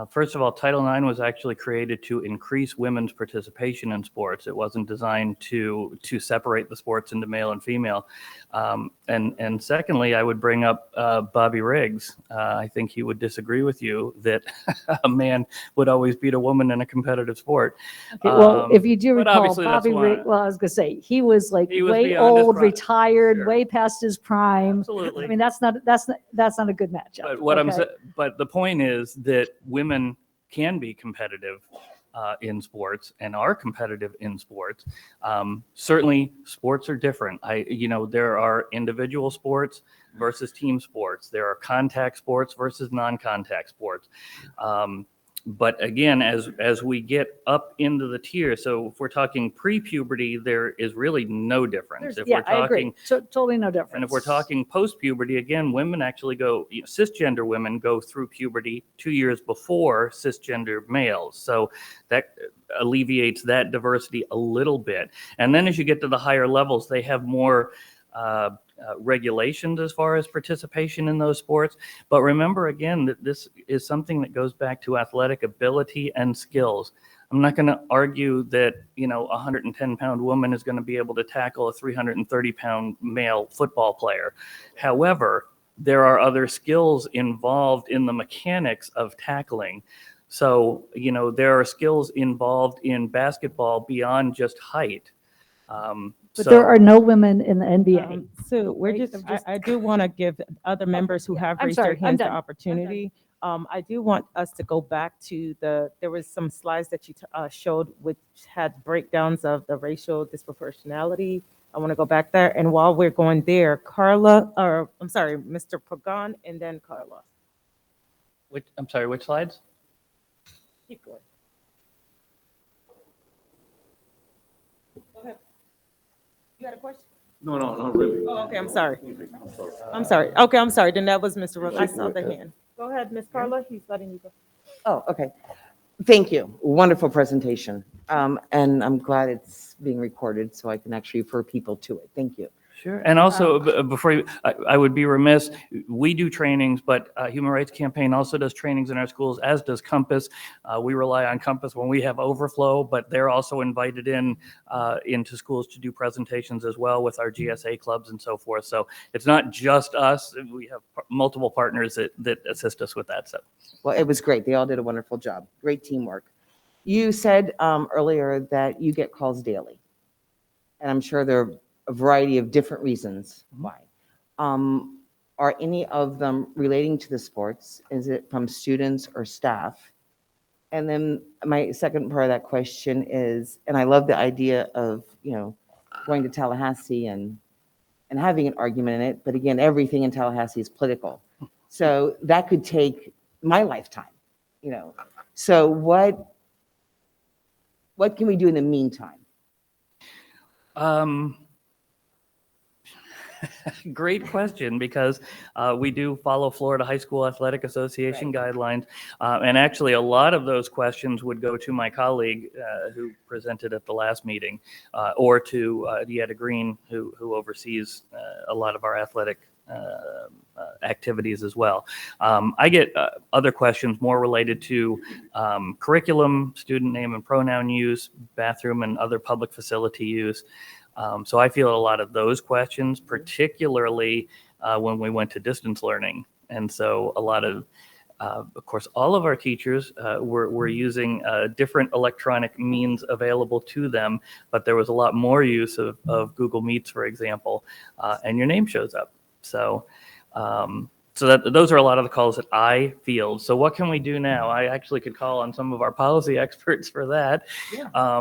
First of all, Title IX was actually created to increase women's participation in sports. It wasn't designed to separate the sports into male and female. And secondly, I would bring up Bobby Riggs. I think he would disagree with you that a man would always beat a woman in a competitive sport. Okay, well, if you do recall, Bobby Riggs, I was going to say, he was like he was way beyond his old, prime. retired, Sure. way past his prime. Absolutely. That's not a good matchup. But the point is that women can be competitive in sports and are competitive in sports. Certainly, sports are different. There are individual sports versus team sports. There are contact sports versus non-contact sports. But again, as we get up into the tier, so if we're talking pre-puberty, there is really no difference. If Yeah, we're I agree. talking, Totally no difference. and if we're talking post-puberty, again, women actually go, cisgender women go through puberty 2 years before cisgender males. So that alleviates that diversity a little bit. And then as you get to the higher levels, they have more regulations as far as participation in those sports. But remember, again, that this is something that goes back to athletic ability and skills. I'm not going to argue that, a 110-pound woman is going to be able to tackle a 330-pound male football player. However, there are other skills involved in the mechanics of tackling. So, there are skills involved in basketball beyond just height. But there are no women in the NBA. So we're Right? just, I do want to give other members who have I'm raised sorry, their I'm hands the done. opportunity. I do want us to go back to there was some slides that you showed which had breakdowns of the racial disproportionality. I want to go back there. And while we're going there, Mr. Pagan and then Carla. I'm sorry, which slides? Keep going. Go ahead. You had a question? No, not really. Oh, okay, I'm sorry. I'm sorry. Okay, I'm sorry. Then that was Mr. Rose. I saw the hand. Go ahead, Ms. Carla. He's letting you go. Oh, okay. Thank you. Wonderful presentation. And I'm glad it's being recorded so I can actually refer people to it. Thank you. Sure. And also, before I would be remiss, we do trainings, but Human Rights Campaign also does trainings in our schools, as does Compass. We rely on Compass when we have overflow, but they're also invited into schools to do presentations as well with our GSA clubs and so forth. So it's not just us. We have multiple partners that assist us with that. So, Well, it was great. They all did a wonderful job. Great teamwork. You said earlier that you get calls daily, and I'm sure there are a variety of different reasons why. Are any of them relating to the sports? Is it from students or staff? And then my second part of that question is, and I love the idea of, going to Tallahassee and having an argument in it, but again, everything in Tallahassee is political. So that could take my lifetime, So what can we do in the meantime? Great question, because we do follow Florida High School Athletic Association guidelines. And actually, a lot of those questions would go to my colleague who presented at the last meeting, or to Dieta Green, who oversees a lot of our athletic activities as well. I get other questions more related to curriculum, student name and pronoun use, bathroom and other public facility use. So I feel a lot of those questions, particularly when we went to distance learning. And so a lot of course, all of our teachers were using different electronic means available to them, but there was a lot more use of Google Meets, for example, and your name shows up. So those are a lot of the calls that I field. So what can we do now? I actually could call on some of our policy experts for that,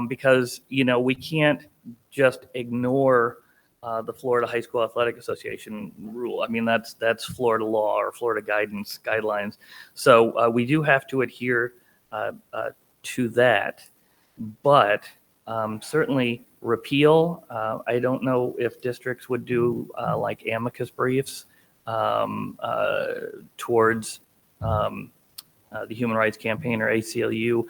because we can't just ignore the Florida High School Athletic Association rule. I mean, that's Florida law or Florida guidelines. So we do have to adhere to that, but certainly repeal. I don't know if districts would do like amicus briefs towards the Human Rights Campaign or ACLU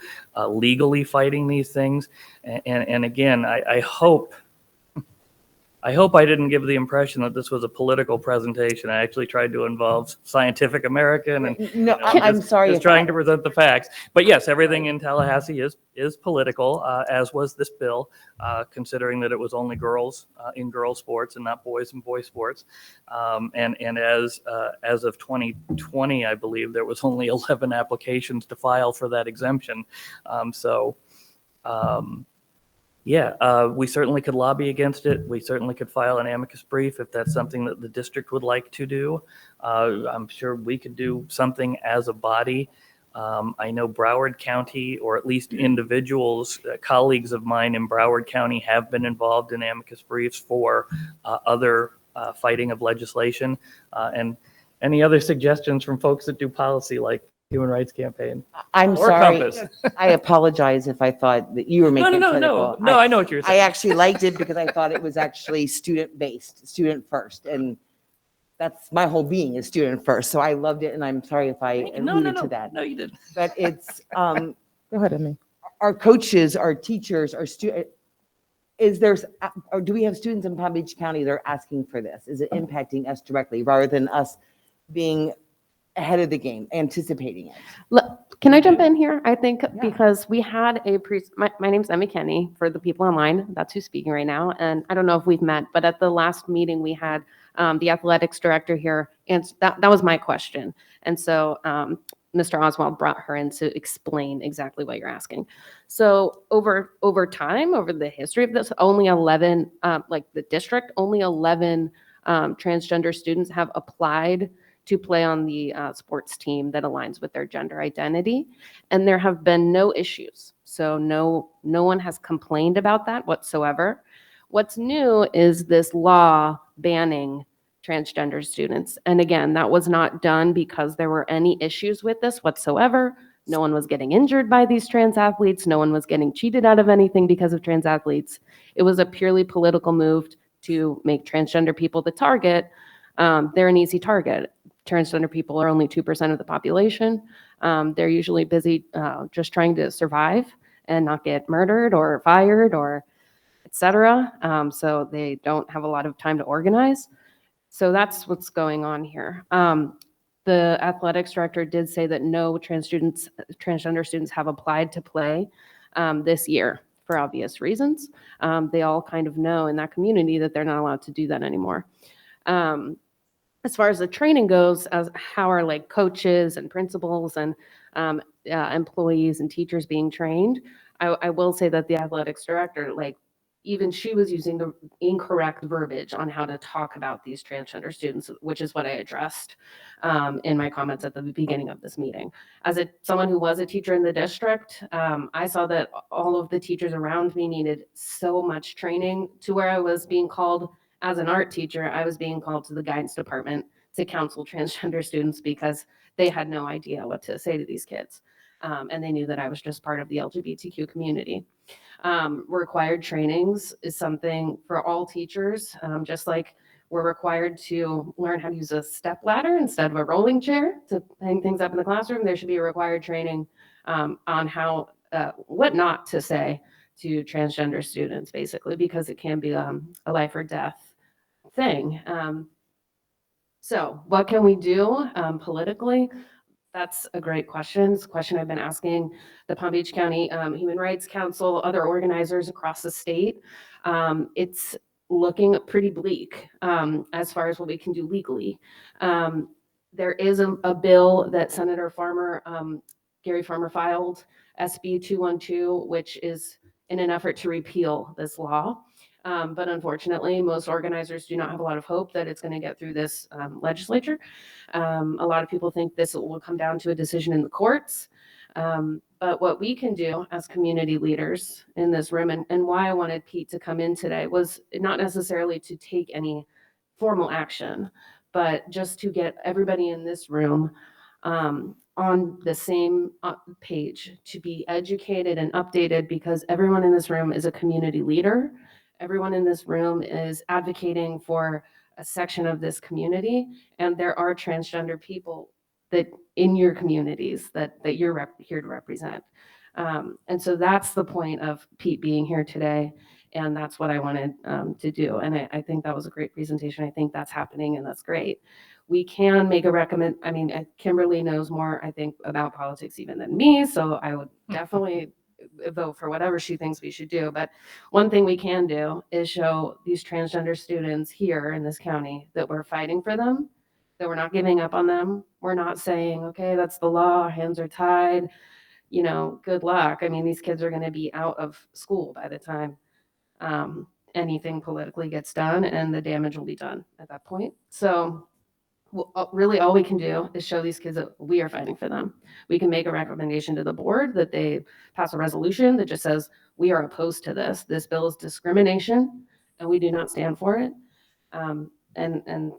legally fighting these things. And again, I hope I didn't give the impression that this was a political presentation. I actually tried to involve Scientific American and No, I'm sorry. just trying to present the facts. But yes, everything in Tallahassee is political, as was this bill, considering that it was only girls in girls sports and not boys in boys sports. And as of 2020, I believe there was only 11 applications to file for that exemption. We certainly could lobby against it. We certainly could file an amicus brief if that's something that the district would like to do. I'm sure we could do something as a body. I know Broward County, or at least individuals, colleagues of mine in Broward County have been involved in amicus briefs for other fighting of legislation. And any other suggestions from folks that do policy like Human Rights Campaign. I'm Or sorry. Compass. I apologize if I thought that you were No, making no, it no, political. no. I know what you're I saying. actually liked it because I thought it was actually student-based, student first, and that's my whole being is student first. So I loved it, and I'm sorry if I alluded to that. No, you didn't. But it's Go ahead, Emmy. our coaches, our teachers, our student. Or do we have students in Palm Beach County that are asking for this? Is it impacting us directly rather than us being ahead of the game, anticipating it? Can I jump in here? I think because we had my name's Emmy Kenny for the people online. That's who's speaking right now. And I don't know if we've met, but at the last meeting we had the athletics director here, and that was my question. And so Mr. Oswald brought her in to explain exactly what you're asking. So over time, over the history of this, only 11, like the district, only 11 transgender students have applied to play on the sports team that aligns with their gender identity. And there have been no issues. So no one has complained about that whatsoever. What's new is this law banning transgender students. And again, that was not done because there were any issues with this whatsoever. No one was getting injured by these trans athletes. No one was getting cheated out of anything because of trans athletes. It was a purely political move to make transgender people the target. They're an easy target. Transgender people are only 2% of the population. They're usually busy just trying to survive and not get murdered or fired or et cetera. So they don't have a lot of time to organize. So that's what's going on here. The athletics director did say that no transgender students have applied to play this year for obvious reasons. They all kind of know in that community that they're not allowed to do that anymore. As far as the training goes, as how are like coaches and principals and employees and teachers being trained, I will say that the athletics director, like even she was using the incorrect verbiage on how to talk about these transgender students, which is what I addressed in my comments at the beginning of this meeting. As someone who was a teacher in the district, I saw that all of the teachers around me needed so much training to where I was being called. As an art teacher, I was being called to the guidance department to counsel transgender students because they had no idea what to say to these kids. And they knew that I was just part of the LGBTQ community. Required trainings is something for all teachers, just like we're required to learn how to use a step ladder instead of a rolling chair to hang things up in the classroom. There should be a required training on how, what not to say to transgender students, basically, because it can be a life or death thing. So what can we do politically? That's a great question. It's a question I've been asking the Palm Beach County Human Rights Council, other organizers across the state. It's looking pretty bleak as far as what we can do legally. There is a bill that Senator Farmer, Gary Farmer filed, SB 212, which is in an effort to repeal this law. But unfortunately, most organizers do not have a lot of hope that it's going to get through this legislature. A lot of people think this will come down to a decision in the courts. But what we can do as community leaders in this room, and why I wanted Pete to come in today, was not necessarily to take any formal action, but just to get everybody in this room on the same page, to be educated and updated, because everyone in this room is a community leader. Everyone in this room is advocating for a section of this community, and there are transgender people that in your communities that you're here to represent. And so that's the point of Pete being here today, and that's what I wanted to do. And I think that was a great presentation. I think that's happening, and that's great. We can make a recommend. I mean, Kimberly knows more, I think, about politics even than me, so I would definitely vote for whatever she thinks we should do. But one thing we can do is show these transgender students here in this county that we're fighting for them, that we're not giving up on them. We're not saying, okay, that's the law, our hands are tied, you know, good luck. I mean, these kids are going to be out of school by the time anything politically gets done, and the damage will be done at that point. So really all we can do is show these kids that we are fighting for them. We can make a recommendation to the board that they pass a resolution that just says, we are opposed to this. This bill is discrimination and we do not stand for it. And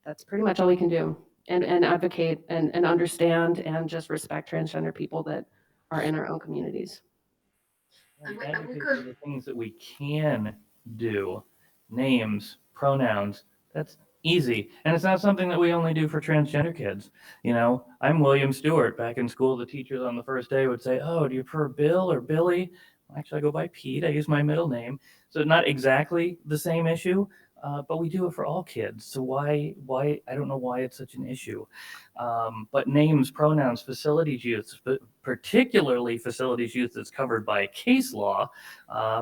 that's pretty much all we can do. and advocate and understand and just respect transgender people that are in our own communities. We advocate for the things that we can do, names, pronouns. That's easy, and it's not something that we only do for transgender kids. You know, I'm William Stewart. Back in school, the teachers on the first day would say, "Oh, do you prefer Bill or Billy?" Well, actually, I go by Pete. I use my middle name, so not exactly the same issue, but we do it for all kids. So why? I don't know why it's such an issue. But names, pronouns, facilities use, particularly facilities use that's covered by case law,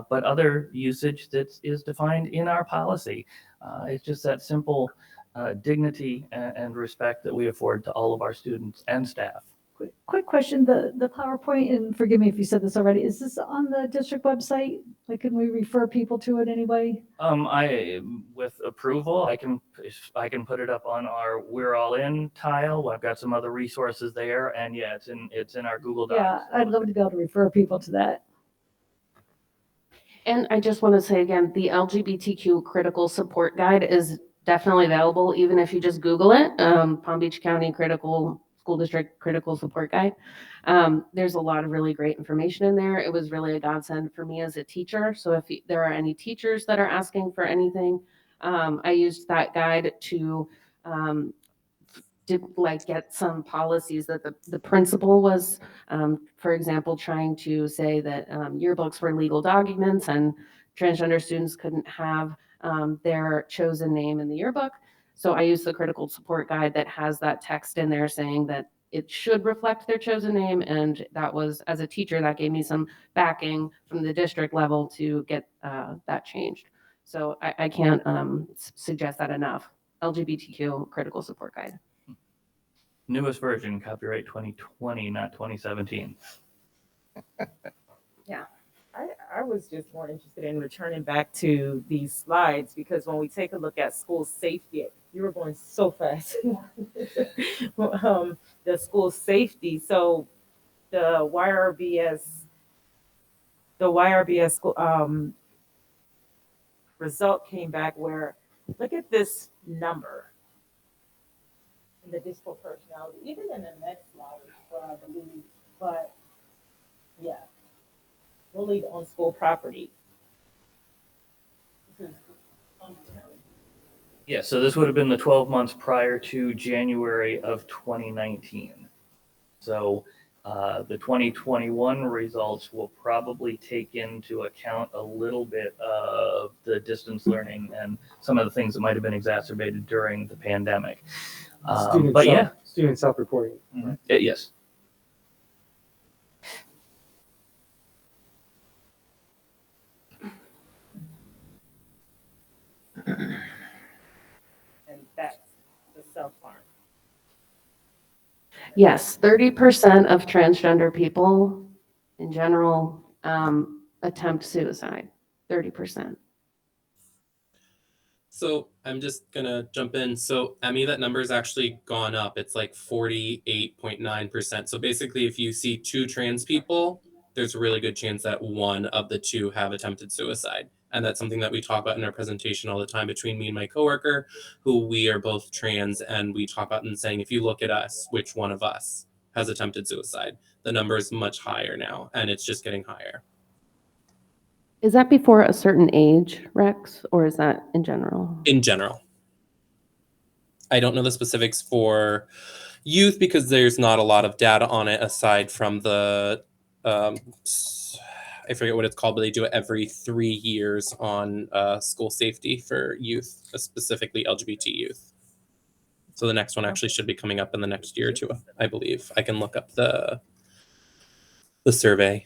but other usage that is defined in our policy. It's just that simple dignity and respect that we afford to all of our students and staff. Quick question, the PowerPoint, and forgive me if you said this already, is this on the district website? Like, can we refer people to it anyway? With approval, I can put it up on our We're All In tile. I've got some other resources there, and yeah, it's in our Google Docs. Yeah, I'd love to be able to refer people to that. And I just want to say again, the LGBTQ critical support guide is definitely available, even if you just Google it, Palm Beach County Critical School District Critical Support Guide. There's a lot of really great information in there. It was really a godsend for me as a teacher. So if there are any teachers that are asking for anything, I used that guide to get some policies that the principal was, for example, trying to say that yearbooks were legal documents and transgender students couldn't have their chosen name in the yearbook. So I used the critical support guide that has that text in there saying that it should reflect their chosen name. And that was, as a teacher, that gave me some backing from the district level to get that changed. So I can't suggest that enough. LGBTQ critical support guide. Newest version, copyright 2020, not 2017. Yeah. I was just more interested in returning back to these slides because when we take a look at school safety, you were going so fast. The school safety, so the YRBS school, result came back where, look at this number. In the disproportionality, even in the next slide, I believe, but yeah. Bullied on school property. Yeah, so this would have been the 12 months prior to January of 2019. So the 2021 results will probably take into account a little bit of the distance learning and some of the things that might have been exacerbated during the pandemic. Student self-reporting. Mm-hmm. Yes. And that's the self-harm. Yes, 30% of transgender people in general attempt suicide. 30%. So I'm just gonna jump in. So Emmy, that number has actually gone up. It's like 48.9%. So basically, if you see two trans people, there's a really good chance that one of the two have attempted suicide. And that's something that we talk about in our presentation all the time between me and my coworker, who we are both trans, and we talk about and saying, if you look at us, which one of us has attempted suicide? The number is much higher now, and it's just getting higher. Is that before a certain age, Rex, or is that in general? In general. I don't know the specifics for youth because there's not a lot of data on it aside from the, I forget what it's called, but they do it every 3 years on school safety for youth, specifically LGBT youth. So the next one actually should be coming up in the next year or two, I believe. I can look up the survey.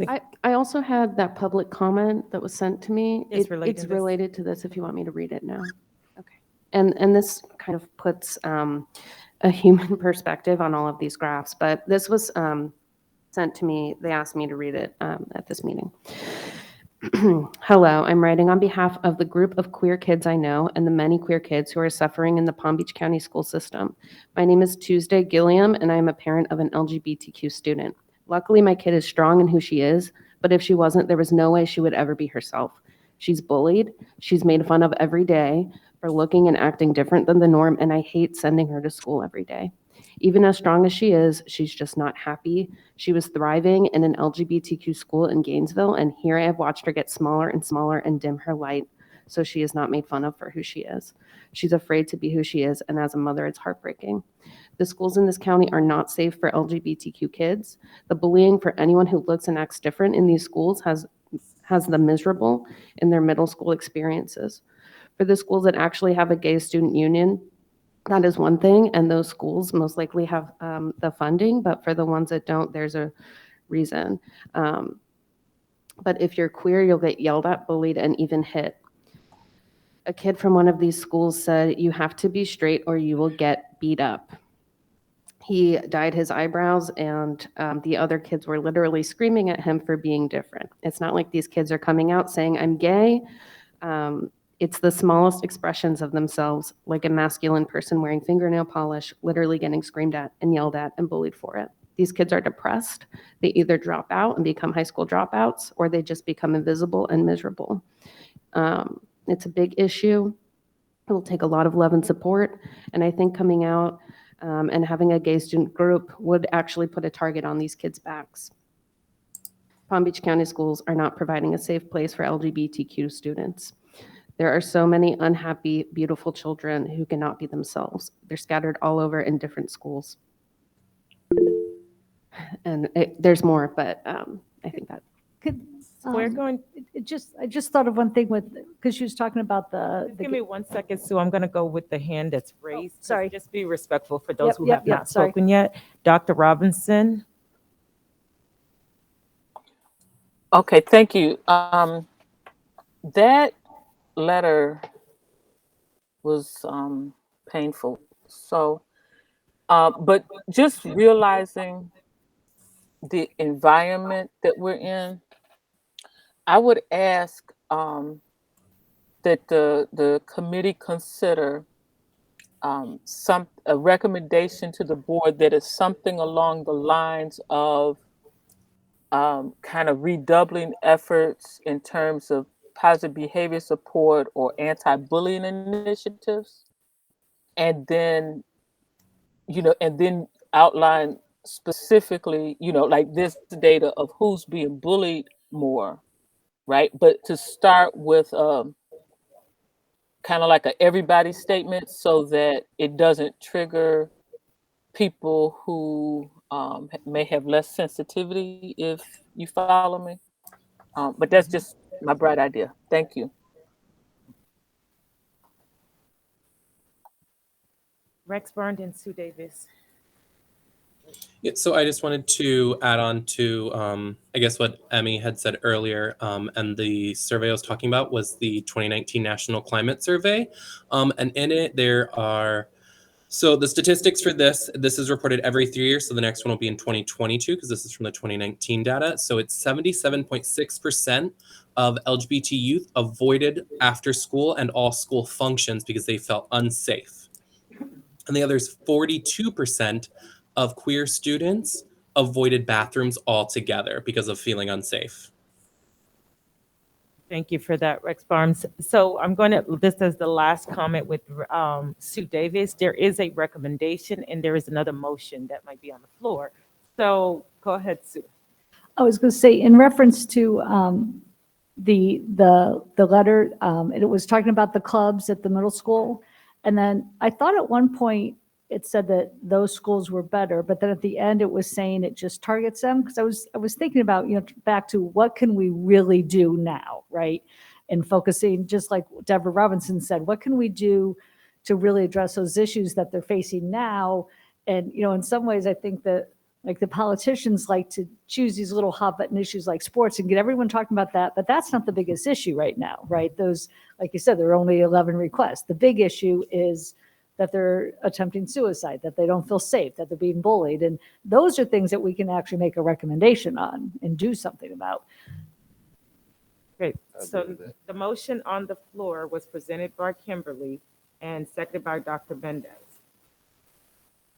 I also had that public comment that was sent to me. It's related It's to this? related to this if you want me to read it now. Okay. And this kind of puts a human perspective on all of these graphs, but this was sent to me. They asked me to read it at this meeting. Hello, I'm writing on behalf of the group of queer kids I know and the many queer kids who are suffering in the Palm Beach County school system. My name is Tuesday Gilliam, and I am a parent of an LGBTQ student. Luckily, my kid is strong in who she is, but if she wasn't, there was no way she would ever be herself. She's bullied, she's made fun of every day, for looking and acting different than the norm, and I hate sending her to school every day. Even as strong as she is, she's just not happy. She was thriving in an LGBTQ school in Gainesville, and here I have watched her get smaller and smaller and dim her light, so she is not made fun of for who she is. She's afraid to be who she is, and as a mother, it's heartbreaking. The schools in this county are not safe for LGBTQ kids. The bullying for anyone who looks and acts different in these schools has them miserable in their middle school experiences. For the schools that actually have a gay student union, that is one thing, and those schools most likely have the funding, but for the ones that don't, there's a reason. But if you're queer, you'll get yelled at, bullied, and even hit. A kid from one of these schools said, "You have to be straight or you will get beat up." He dyed his eyebrows, and the other kids were literally screaming at him for being different. It's not like these kids are coming out saying, "I'm gay." It's the smallest expressions of themselves, like a masculine person wearing fingernail polish, literally getting screamed at and yelled at and bullied for it. These kids are depressed. They either drop out and become high school dropouts, or they just become invisible and miserable. It's a big issue. It will take a lot of love and support, and I think coming out and having a gay student group would actually put a target on these kids' backs. Palm Beach County schools are not providing a safe place for LGBTQ students. There are so many unhappy, beautiful children who cannot be themselves. They're scattered all over in different schools. And there's more, but I think that. We're going. I just thought of one thing because she was talking about Give me 1 second, Sue. I'm going to go with the hand that's raised. sorry. Just be respectful for those Yep, who yep, have yep, not sorry. spoken yet. Dr. Robinson. Okay, thank you. That letter was painful. So, but just realizing the environment that we're in, I would ask that the committee consider a recommendation to the board that is something along the lines of kind of redoubling efforts in terms of positive behavior support or anti-bullying initiatives, and then outline specifically, like this data of who's being bullied more, right? But to start with kind of like a everybody statement so that it doesn't trigger people who may have less sensitivity, if you follow me. But that's just my bright idea. Thank you. Rex Burned and Sue Davis. Yeah, so I just wanted to add on to, I guess, what Emmy had said earlier, and the survey I was talking about was the 2019 National Climate Survey, and in it there are, so the statistics for this is reported every 3 years, so the next one will be in 2022 because this is from the 2019 data. So it's 77.6% of LGBT youth avoided after school and all school functions because they felt unsafe. And the other is 42% of queer students avoided bathrooms altogether because of feeling unsafe. Thank you for that, Rex Barnes. So I'm going to, this is the last comment with Sue Davis. There is a recommendation and there is another motion that might be on the floor. So go ahead, Sue. I was going to say, in reference to the letter, it was talking about the clubs at the middle school. And then I thought at one point it said that those schools were better, but then at the end it was saying it just targets them. Because I was thinking about, back to what can we really do now, right? And focusing, just like Deborah Robinson said, what can we do to really address those issues that they're facing now? And, in some ways, I think that like the politicians like to choose these little hot button issues like sports and get everyone talking about that, but that's not the biggest issue right now, right? Those, like you said, there are only 11 requests. The big issue is that they're attempting suicide, that they don't feel safe, that they're being bullied. And those are things that we can actually make a recommendation on and do something about. Great. So the motion on the floor was presented by Kimberly and seconded by Dr. Mendez.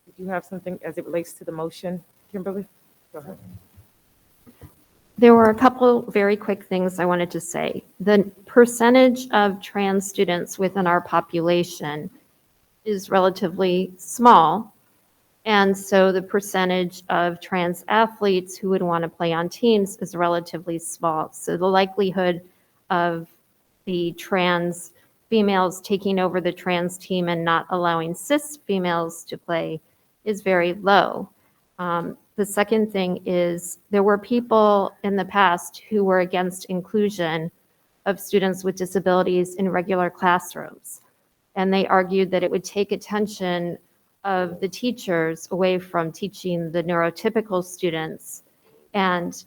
Did you have something as it relates to the motion, Kimberly? Go ahead. There were a couple very quick things I wanted to say. The percentage of trans students within our population is relatively small. And so the percentage of trans athletes who would want to play on teams is relatively small. So the likelihood of the trans females taking over the trans team and not allowing cis females to play is very low. The second thing is there were people in the past who were against inclusion of students with disabilities in regular classrooms. And they argued that it would take attention of the teachers away from teaching the neurotypical students. And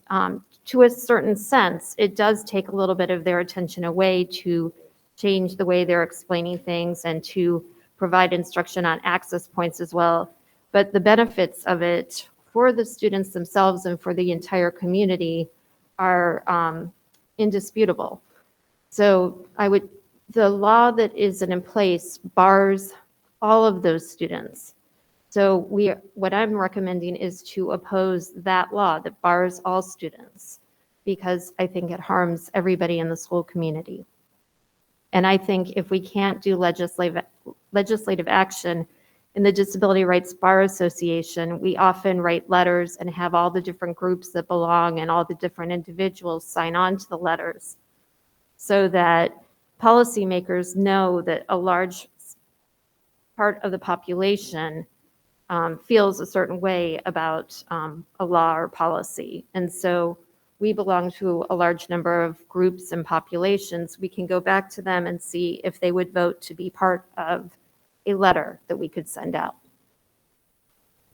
to a certain sense, it does take a little bit of their attention away to change the way they're explaining things and to provide instruction on access points as well. But the benefits of it for the students themselves and for the entire community are indisputable. So the law that is in place bars all of those students. So what I'm recommending is to oppose that law that bars all students because I think it harms everybody in the school community. And I think if we can't do legislative action in the Disability Rights Bar Association, we often write letters and have all the different groups that belong and all the different individuals sign on to the letters so that policymakers know that a large part of the population feels a certain way about a law or policy. And so we belong to a large number of groups and populations. We can go back to them and see if they would vote to be part of a letter that we could send out.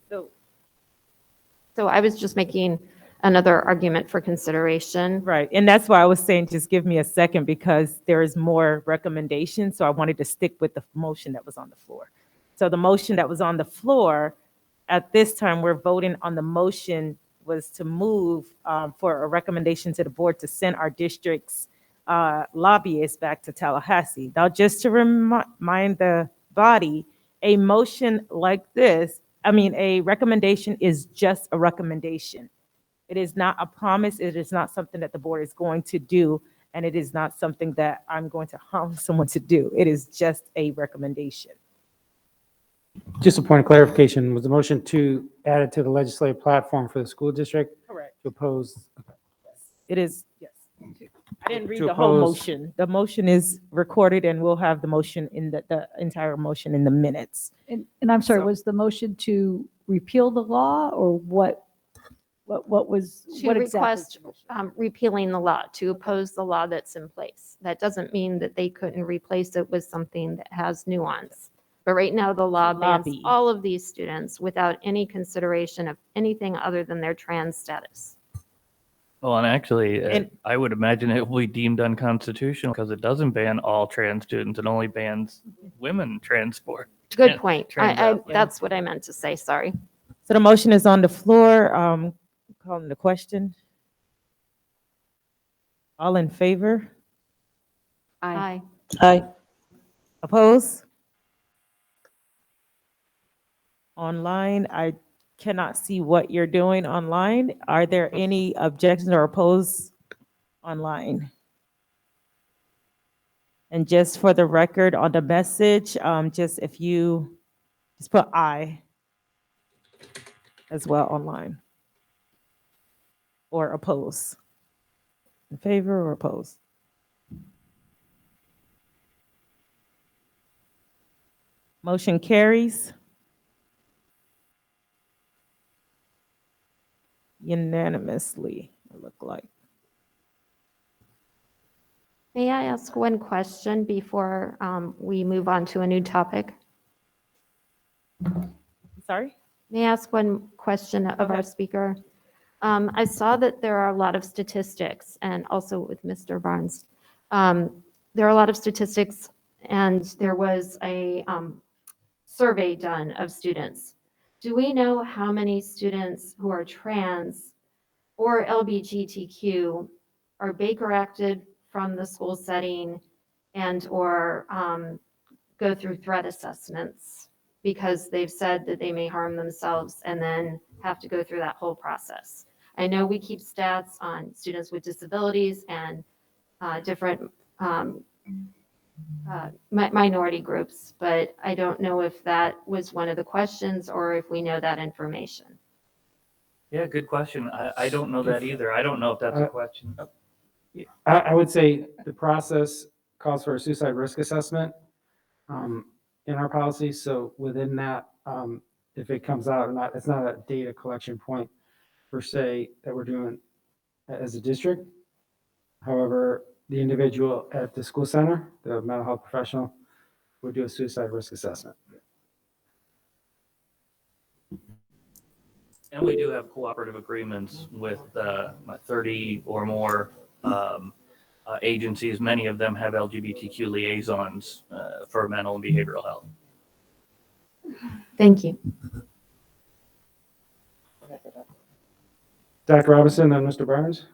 So I was just making another argument for consideration. Right, and that's why I was saying, just give me a second because there is more recommendations. So I wanted to stick with the motion that was on the floor. So the motion that was on the floor, at this time, we're voting on the motion was to move for a recommendation to the board to send our district's lobbyists back to Tallahassee. Now, just to remind the body, a motion like this, a recommendation is just a recommendation. It is not a promise. It is not something that the board is going to do, and it is not something that I'm going to harm someone to do. It is just a recommendation. Just a point of clarification, was the motion to add it to the legislative platform for the school district? Correct. To oppose? It is, yes. I didn't read To the whole oppose- motion. The motion is recorded, and we'll have the motion in the entire motion in the minutes. And I'm sorry, So- was the motion to repeal the law or what was, To what exactly? request repealing the law, to oppose the law that's in place. That doesn't mean that they couldn't replace it with something that has nuance. But right now, the law bans Lobby. all of these students without any consideration of anything other than their trans status. Well, and actually, And- I would imagine it will be deemed unconstitutional because it doesn't ban all trans students. It only bans women transport. Good point. Trans athletes. That's what I meant to say, sorry. So the motion is on the floor. Calling the question. All in favor? Aye. Aye. Oppose? Online, I cannot see what you're doing online. Are there any objections or oppose online? And just for the record on the message, just if you just put aye as well online. Or oppose. In favor or oppose? Motion carries. Unanimously, it looked like. May I ask one question before we move on to a new topic? Sorry? May I ask one question of our speaker? I saw that there are a lot of statistics, and also with Mr. Barnes. There are a lot of statistics, and there was a survey done of students. Do we know how many students who are trans or LGBTQ are Baker acted from the school setting and or go through threat assessments because they've said that they may harm themselves and then have to go through that whole process? I know we keep stats on students with disabilities and different minority groups, but I don't know if that was one of the questions or if we know that information. Yeah, good question. I don't know that either. I don't know if that's a question. I would say the process calls for a suicide risk assessment in our policy. So within that, if it comes out or not, it's not a data collection point per se that we're doing as a district. However, the individual at the school center, the mental health professional, would do a suicide risk assessment. And we do have cooperative agreements with 30 or more agencies. Many of them have LGBTQ liaisons for mental and behavioral health. Thank you. Dr. Robinson and Mr. Barnes?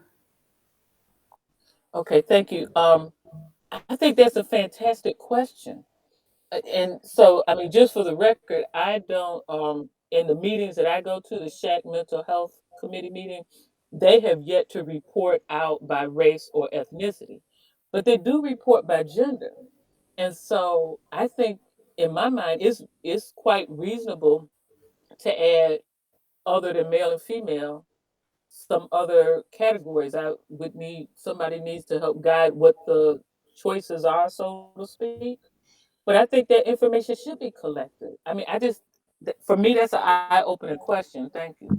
Okay, thank you. I think that's a fantastic question. And so, I mean, just for the record, I don't, in the meetings that I go to, the SHAC Mental Health Committee meeting, they have yet to report out by race or ethnicity, but they do report by gender. And so I think in my mind, it's quite reasonable to add other than male and female, some other categories. I would need, somebody needs to help guide what the choices are, so to speak. But I think that information should be collected. I mean, for me, that's an eye-opening question. Thank you.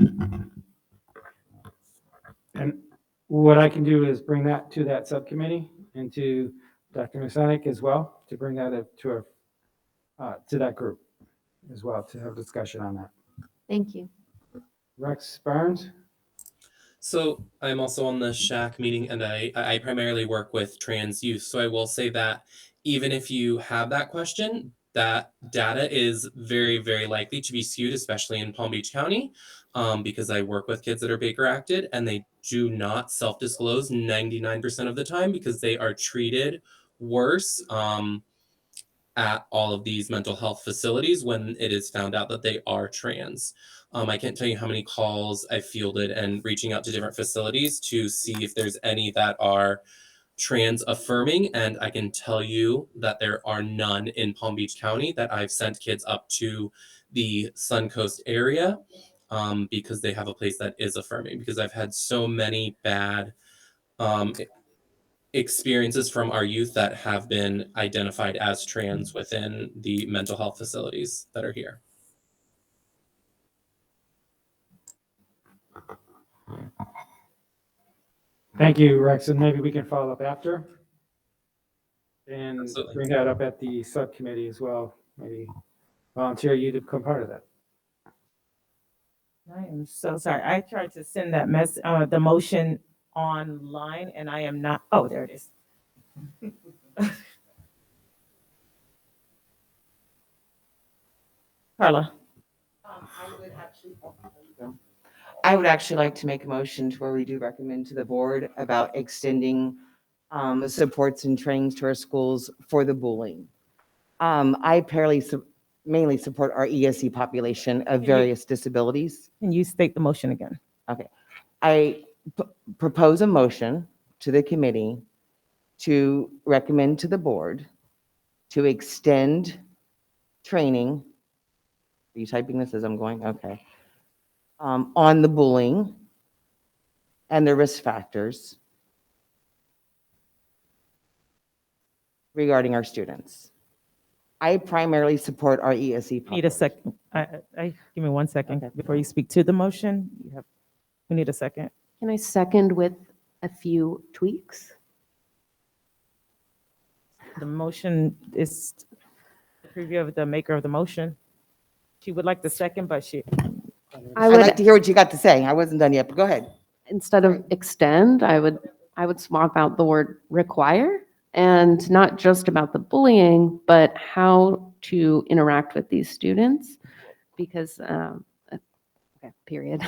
And what I can do is bring that to that subcommittee and to Dr. Masonic as well, to bring that up to that group as well, to have discussion on that. Thank you. Rex Barnes? So I'm also on the SHAC meeting, and I primarily work with trans youth. So I will say that even if you have that question, that data is very, very likely to be skewed, especially in Palm Beach County, because I work with kids that are Baker acted, and they do not self-disclose 99% of the time because they are treated worse at all of these mental health facilities when it is found out that they are trans. I can't tell you how many calls I fielded and reaching out to different facilities to see if there's any that are trans affirming, and I can tell you that there are none in Palm Beach County that I've sent kids up to the Suncoast area because they have a place that is affirming, because I've had so many bad experiences from our youth that have been identified as trans within the mental health facilities that are here. Thank you, Rex, and maybe we can follow up after and Absolutely. bring that up at the subcommittee as well. Maybe volunteer you to become part of that. I am so sorry. I tried to send that the motion online, and I am not. Oh, there it is. Carla. I would actually like to make a motion to where we do recommend to the board about extending the supports and trainings to our schools for the bullying. I mainly support our ESE population of various disabilities. Can you state the motion again? Okay. I propose a motion to the committee to recommend to the board to extend training. Are you typing this as I'm going? Okay. On the bullying and the risk factors regarding our students. I primarily support our ESE population. Need a second. Give me 1 second before you speak to the motion. We need a second. Can I second with a few tweaks? The motion is the preview of the maker of the motion. She would like the second, but I'd like to hear what you got to say. I wasn't done yet, but go ahead. Instead of extend, I would swap out the word require, and not just about the bullying, but how to interact with these students, because, okay, period.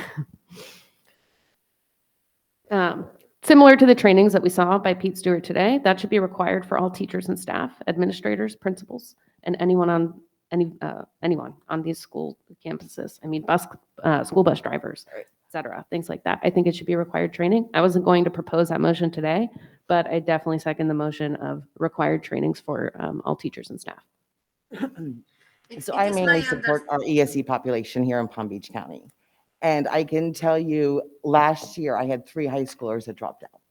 Similar to the trainings that we saw by Pete Stewart today, that should be required for all teachers and staff, administrators, principals, and anyone on these school campuses. I mean, school bus drivers. cetera, things like that. I think it should be required training. I wasn't going to propose that motion today, but I definitely second the motion of required trainings for all teachers and staff. So I mainly support our ESE population here in Palm Beach County. And I can tell you, last year I had 3 high schoolers that dropped out.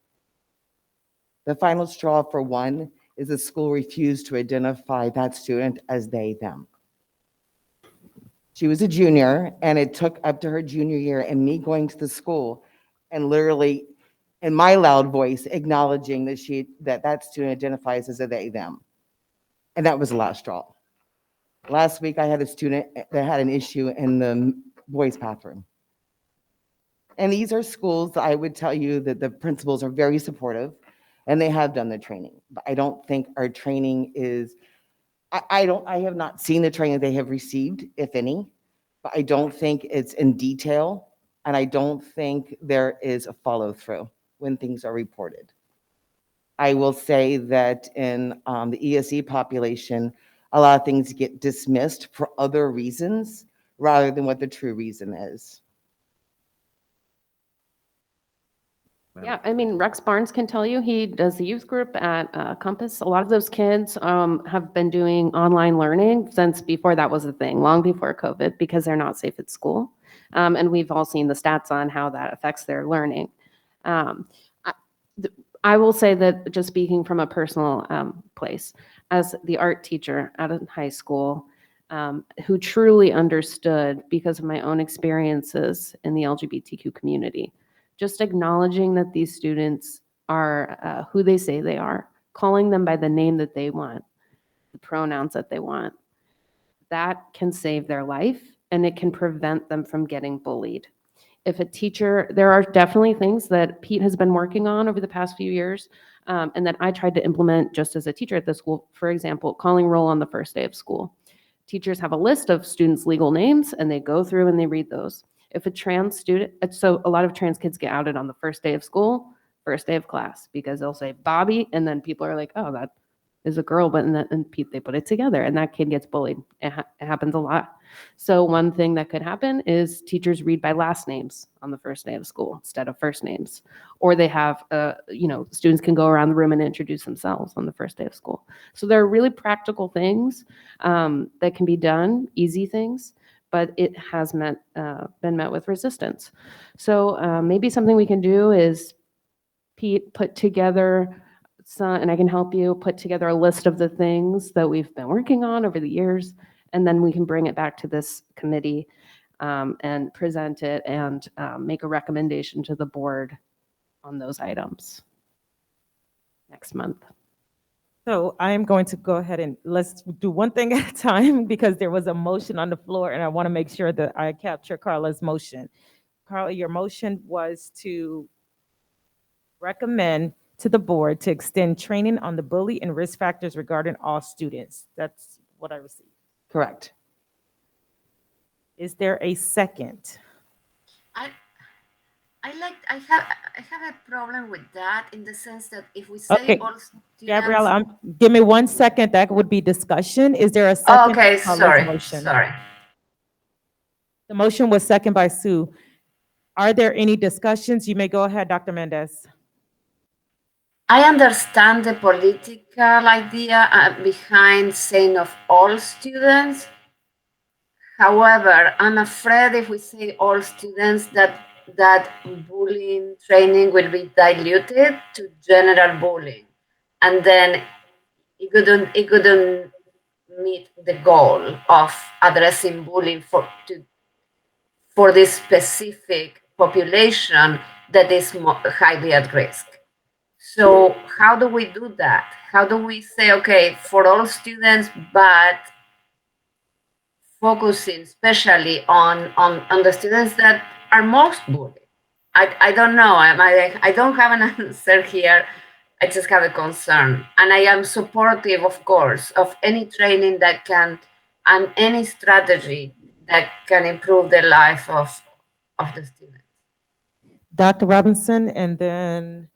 The final straw for one is the school refused to identify that student as they, them. She was a junior, and it took up to her junior year and me going to the school and literally, in my loud voice, acknowledging that student identifies as a they, them. And that was the last straw. Last week, I had a student that had an issue in the boys' bathroom. And these are schools, I would tell you that the principals are very supportive, and they have done the training. But I don't think our training is, I have not seen the training they have received, if any, but I don't think it's in detail, and I don't think there is a follow-through when things are reported. I will say that in the ESE population, a lot of things get dismissed for other reasons rather than what the true reason is. Yeah, I mean, Rex Barnes can tell you, he does the youth group at Compass. A lot of those kids have been doing online learning since before that was a thing, long before COVID, because they're not safe at school. And we've all seen the stats on how that affects their learning. I will say that, just speaking from a personal place, as the art teacher at a high school, who truly understood, because of my own experiences in the LGBTQ community, just acknowledging that these students are who they say they are, calling them by the name that they want, the pronouns that they want, that can save their life, and it can prevent them from getting bullied. If a teacher, there are definitely things that Pete has been working on over the past few years, and that I tried to implement just as a teacher at the school. For example, calling roll on the first day of school. Teachers have a list of students' legal names, and they go through and they read those. If a trans student, so a lot of trans kids get outed on the first day of school, first day of class, because they'll say Bobby, and then people are like, oh, that is a girl, but and Pete, they put it together, and that kid gets bullied. It happens a lot. So one thing that could happen is teachers read by last names on the first day of school instead of first names, or they have, students can go around the room and introduce themselves on the first day of school. So there are really practical things that can be done, easy things, but it has been met with resistance. So maybe something we can do is, Pete, put together and I can help you put together a list of the things that we've been working on over the years, and then we can bring it back to this committee and present it and make a recommendation to the board on those items next month. So I am going to go ahead and let's do one thing at a time, because there was a motion on the floor and I want to make sure that I capture Carla's motion. Carla, your motion was to recommend to the board to extend training on the bully and risk factors regarding all students. That's what I received. Correct. Is there a second? I have a problem with that, in the sense that if we say Okay, all students. Gabriella, give me 1 second. That would be discussion. Is there a second? Okay, to Carla's sorry, motion? sorry. The motion was second by Sue. Are there any discussions? You may go ahead, Dr. Mendez. I understand the political idea behind saying of all students. However, I'm afraid if we say all students, that bullying training will be diluted to general bullying, and then it couldn't meet the goal of addressing bullying for this specific population that is highly at risk. So how do we do that? How do we say, okay, for all students, but focusing especially on the students that are most bullied? I don't know. I don't have an answer here. I just have a concern. And I am supportive, of course, of any training that can, and any strategy that can improve the life of the students. Dr. Robinson, and then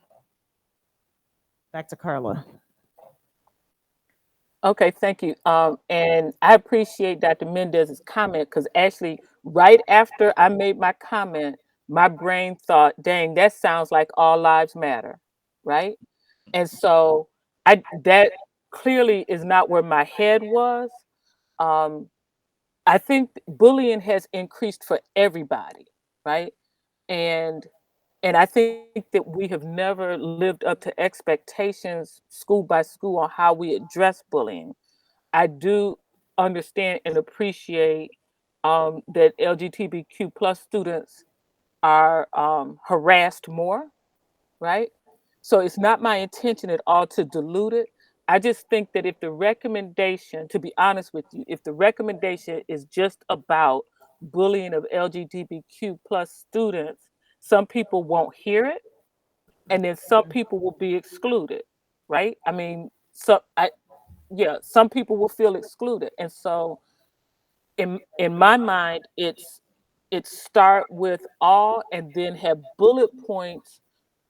back to Carla. Okay, thank you. And I appreciate Dr. Mendez's comment, because actually, right after I made my comment, my brain thought, dang, that sounds like all lives matter, right? And so that clearly is not where my head was. Um, I think bullying has increased for everybody, right? And I think that we have never lived up to expectations school by school on how we address bullying. I do understand and appreciate that LGBTQ plus students are harassed more, right? So it's not my intention at all to dilute it. I just think that if the recommendation, to be honest with you, if the recommendation is just about bullying of LGBTQ plus students, some people won't hear it, and then some people will be excluded, right? I mean, yeah, some people will feel excluded, and so in my mind, it's start with all, and then have bullet points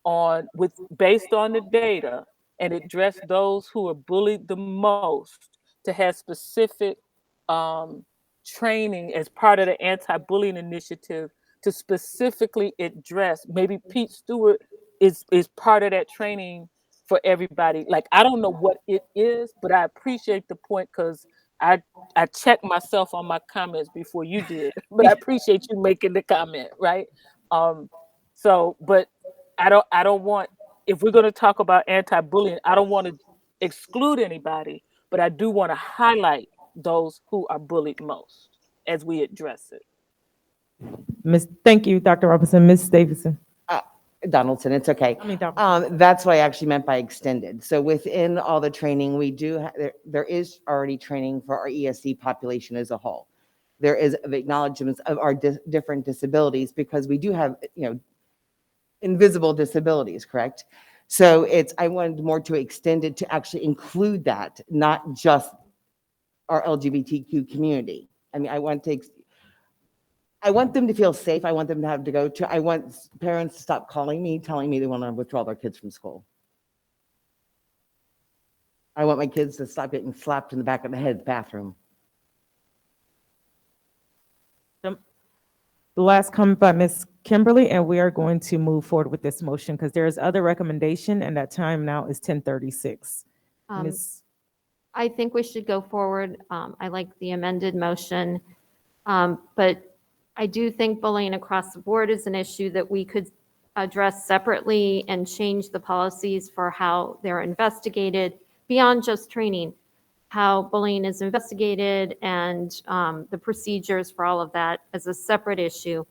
on with based on the data, and address those who are bullied the most, to have specific um, training as part of the anti-bullying initiative to specifically address. Maybe Pete Stewart is part of that training for everybody. Like, I don't know what it is, but I appreciate the point, because I I checked myself on my comments before you did, but I appreciate you making the comment, right? Um, but I don't want, if we're going to talk about anti-bullying, I don't want to exclude anybody, but I do want to highlight those who are bullied most as we address it. Thank you, Dr. Robinson. Ms. Davidson. Donaldson, it's okay. I mean, Dr. That's what I actually meant by extended. So within all the training, we do, there is already training for our ESC population as a whole. There is acknowledgements of our different disabilities, because we do have, invisible disabilities, correct? So I wanted more to extend it to actually include that, not just our LGBTQ community. I mean, I want them to feel safe. I want them to have to go to, I want parents to stop calling me, telling me they want to withdraw their kids from school. I want my kids to stop getting slapped in the back of the head at the bathroom. The last comment by Ms. Kimberly, and we are going to move forward with this motion because there is other recommendation, and that time now is 10:36. Ms. I think we should go forward. I like the amended motion. But I do think bullying across the board is an issue that we could address separately and change the policies for how they're investigated beyond just training, how bullying is investigated, and the procedures for all of that as a separate issue.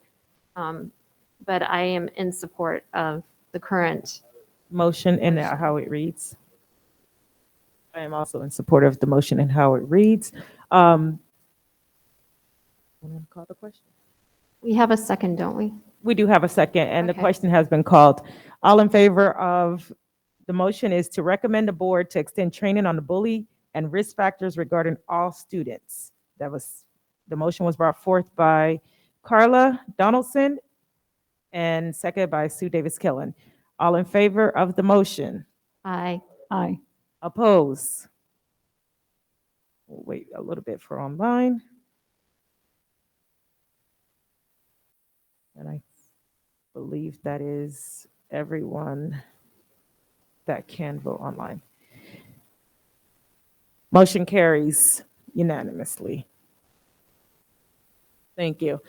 But I am in support of the current motion and how it reads. I am also in support of the motion and how it reads. I'm going to call the question. We have a second, don't we? We do have a second, and Okay. the question has been called. All in favor of the motion is to recommend the board to extend training on the bully and risk factors regarding all students. The motion was brought forth by Carla Donaldson and seconded by Sue Davis Killen. All in favor of the motion? Aye. Aye. Oppose? We'll wait a little bit for online. And I believe that is everyone that can vote online. Motion carries unanimously. Thank you.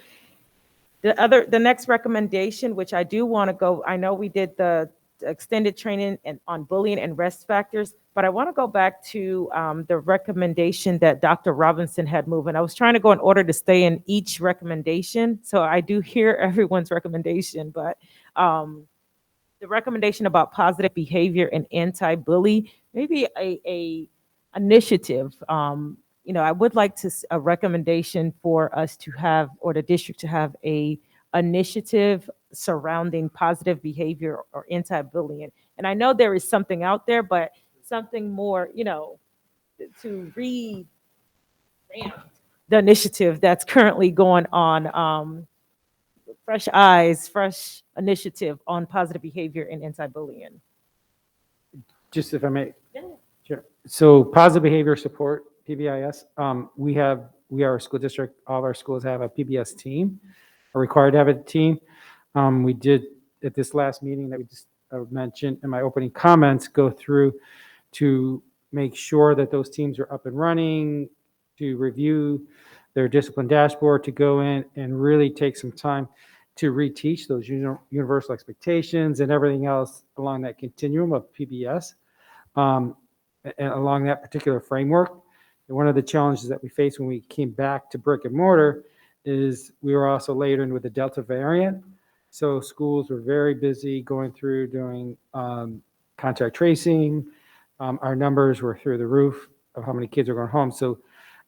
The next recommendation, which I do want to go, I know we did the extended training on bullying and risk factors, but I want to go back to the recommendation that Dr. Robinson had moved. And I was trying to go in order to stay in each recommendation. So I do hear everyone's recommendation, but the recommendation about positive behavior and anti-bully, maybe a initiative. I would like a recommendation for us to have, or the district to have, a initiative surrounding positive behavior or anti-bullying. And I know there is something out there, but something more, to read the initiative that's currently going on, fresh eyes, fresh initiative on positive behavior and anti-bullying. Just if I may. Sure. So positive behavior support, PBIS, we are a school district. All of our schools have a PBS team, are required to have a team. We did, at this last meeting that we just mentioned in my opening comments, go through to make sure that those teams are up and running, to review their discipline dashboard, to go in and really take some time to reteach those universal expectations and everything else along that continuum of PBS, and along that particular framework. And one of the challenges that we faced when we came back to brick and mortar is we were also layered in with the Delta variant. So schools were very busy going through doing contact tracing. Our numbers were through the roof of how many kids are going home. So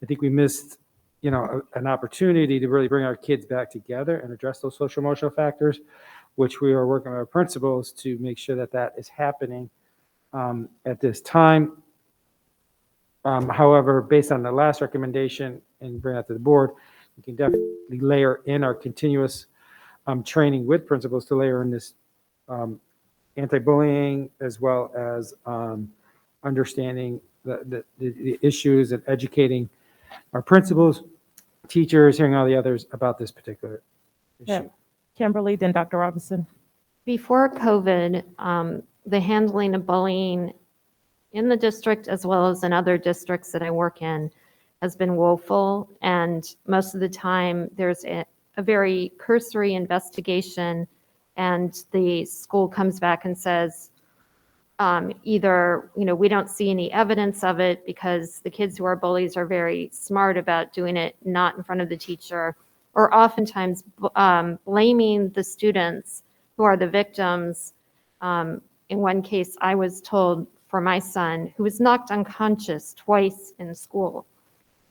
I think we missed, an opportunity to really bring our kids back together and address those social emotional factors, which we are working with our principals to make sure that that is happening at this time. However, based on the last recommendation and bring that to the board, we can definitely layer in our continuous training with principals to layer in this anti-bullying as well as understanding the issues and educating our principals, teachers, hearing all the others about this particular issue. Yeah. Kimberly, then Dr. Robinson. Before COVID, the handling of bullying in the district as well as in other districts that I work in has been woeful. And most of the time there's a very cursory investigation and the school comes back and says, either, we don't see any evidence of it because the kids who are bullies are very smart about doing it not in front of the teacher, or oftentimes blaming the students who are the victims. In one case, I was told for my son, who was knocked unconscious twice in school,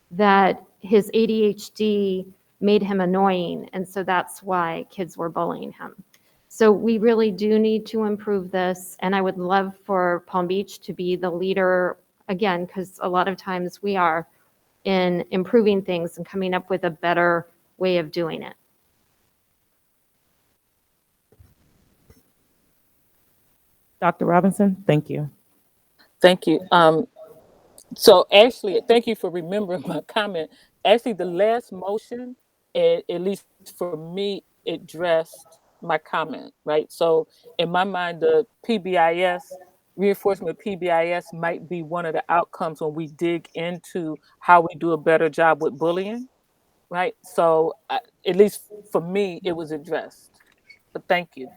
that his ADHD made him annoying, and so that's why kids were bullying him. So we really do need to improve this, and I would love for Palm Beach to be the leader, again, because a lot of times we are, in improving things and coming up with a better way of doing it. Dr. Robinson, thank you. Thank you. So actually, thank you for remembering my comment. Actually, the last motion, at least for me, addressed my comment, right? So in my mind, the PBIS, reinforcement of PBIS might be one of the outcomes when we dig into how we do a better job with bullying, right? So at least for me, it was addressed. But thank you.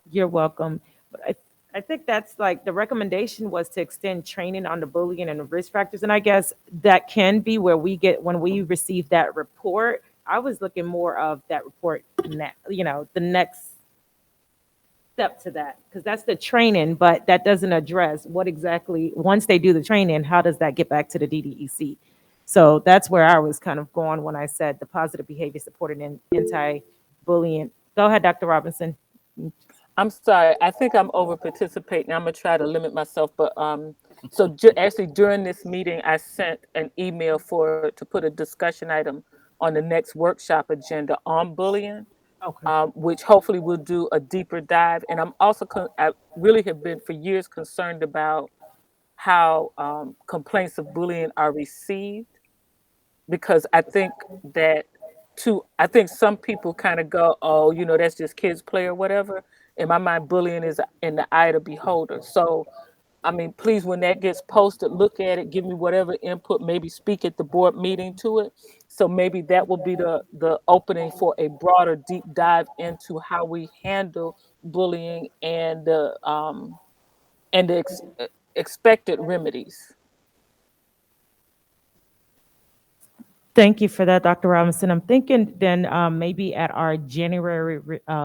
You're welcome. But I think that's like the recommendation was to extend training on the bullying and the risk factors. And I guess that can be where when we receive that report, I was looking more of that report, the next step to that, because that's the training, but that doesn't address what exactly, once they do the training, how does that get back to the DDEC? So that's where I was kind of going when I said the positive behavior supported in anti-bullying. Go ahead, Dr. Robinson. I'm sorry. I think I'm over participating. I'm gonna try to limit myself, but so actually during this meeting, I sent an email to put a discussion item on the next workshop agenda on bullying, which hopefully will do a deeper dive. And I'm also I really have been for years concerned about how complaints of bullying are received, because I think that I think some people kind of go, oh, that's just kids play or whatever. In my mind, bullying is in the eye of the beholder. So, I mean, please, when that gets posted, look at it, give me whatever input, maybe speak at the board meeting to it. So maybe that will be the opening for a broader deep dive into how we handle bullying and the expected remedies. Thank you for that, Dr. Robinson. I'm thinking then maybe at our January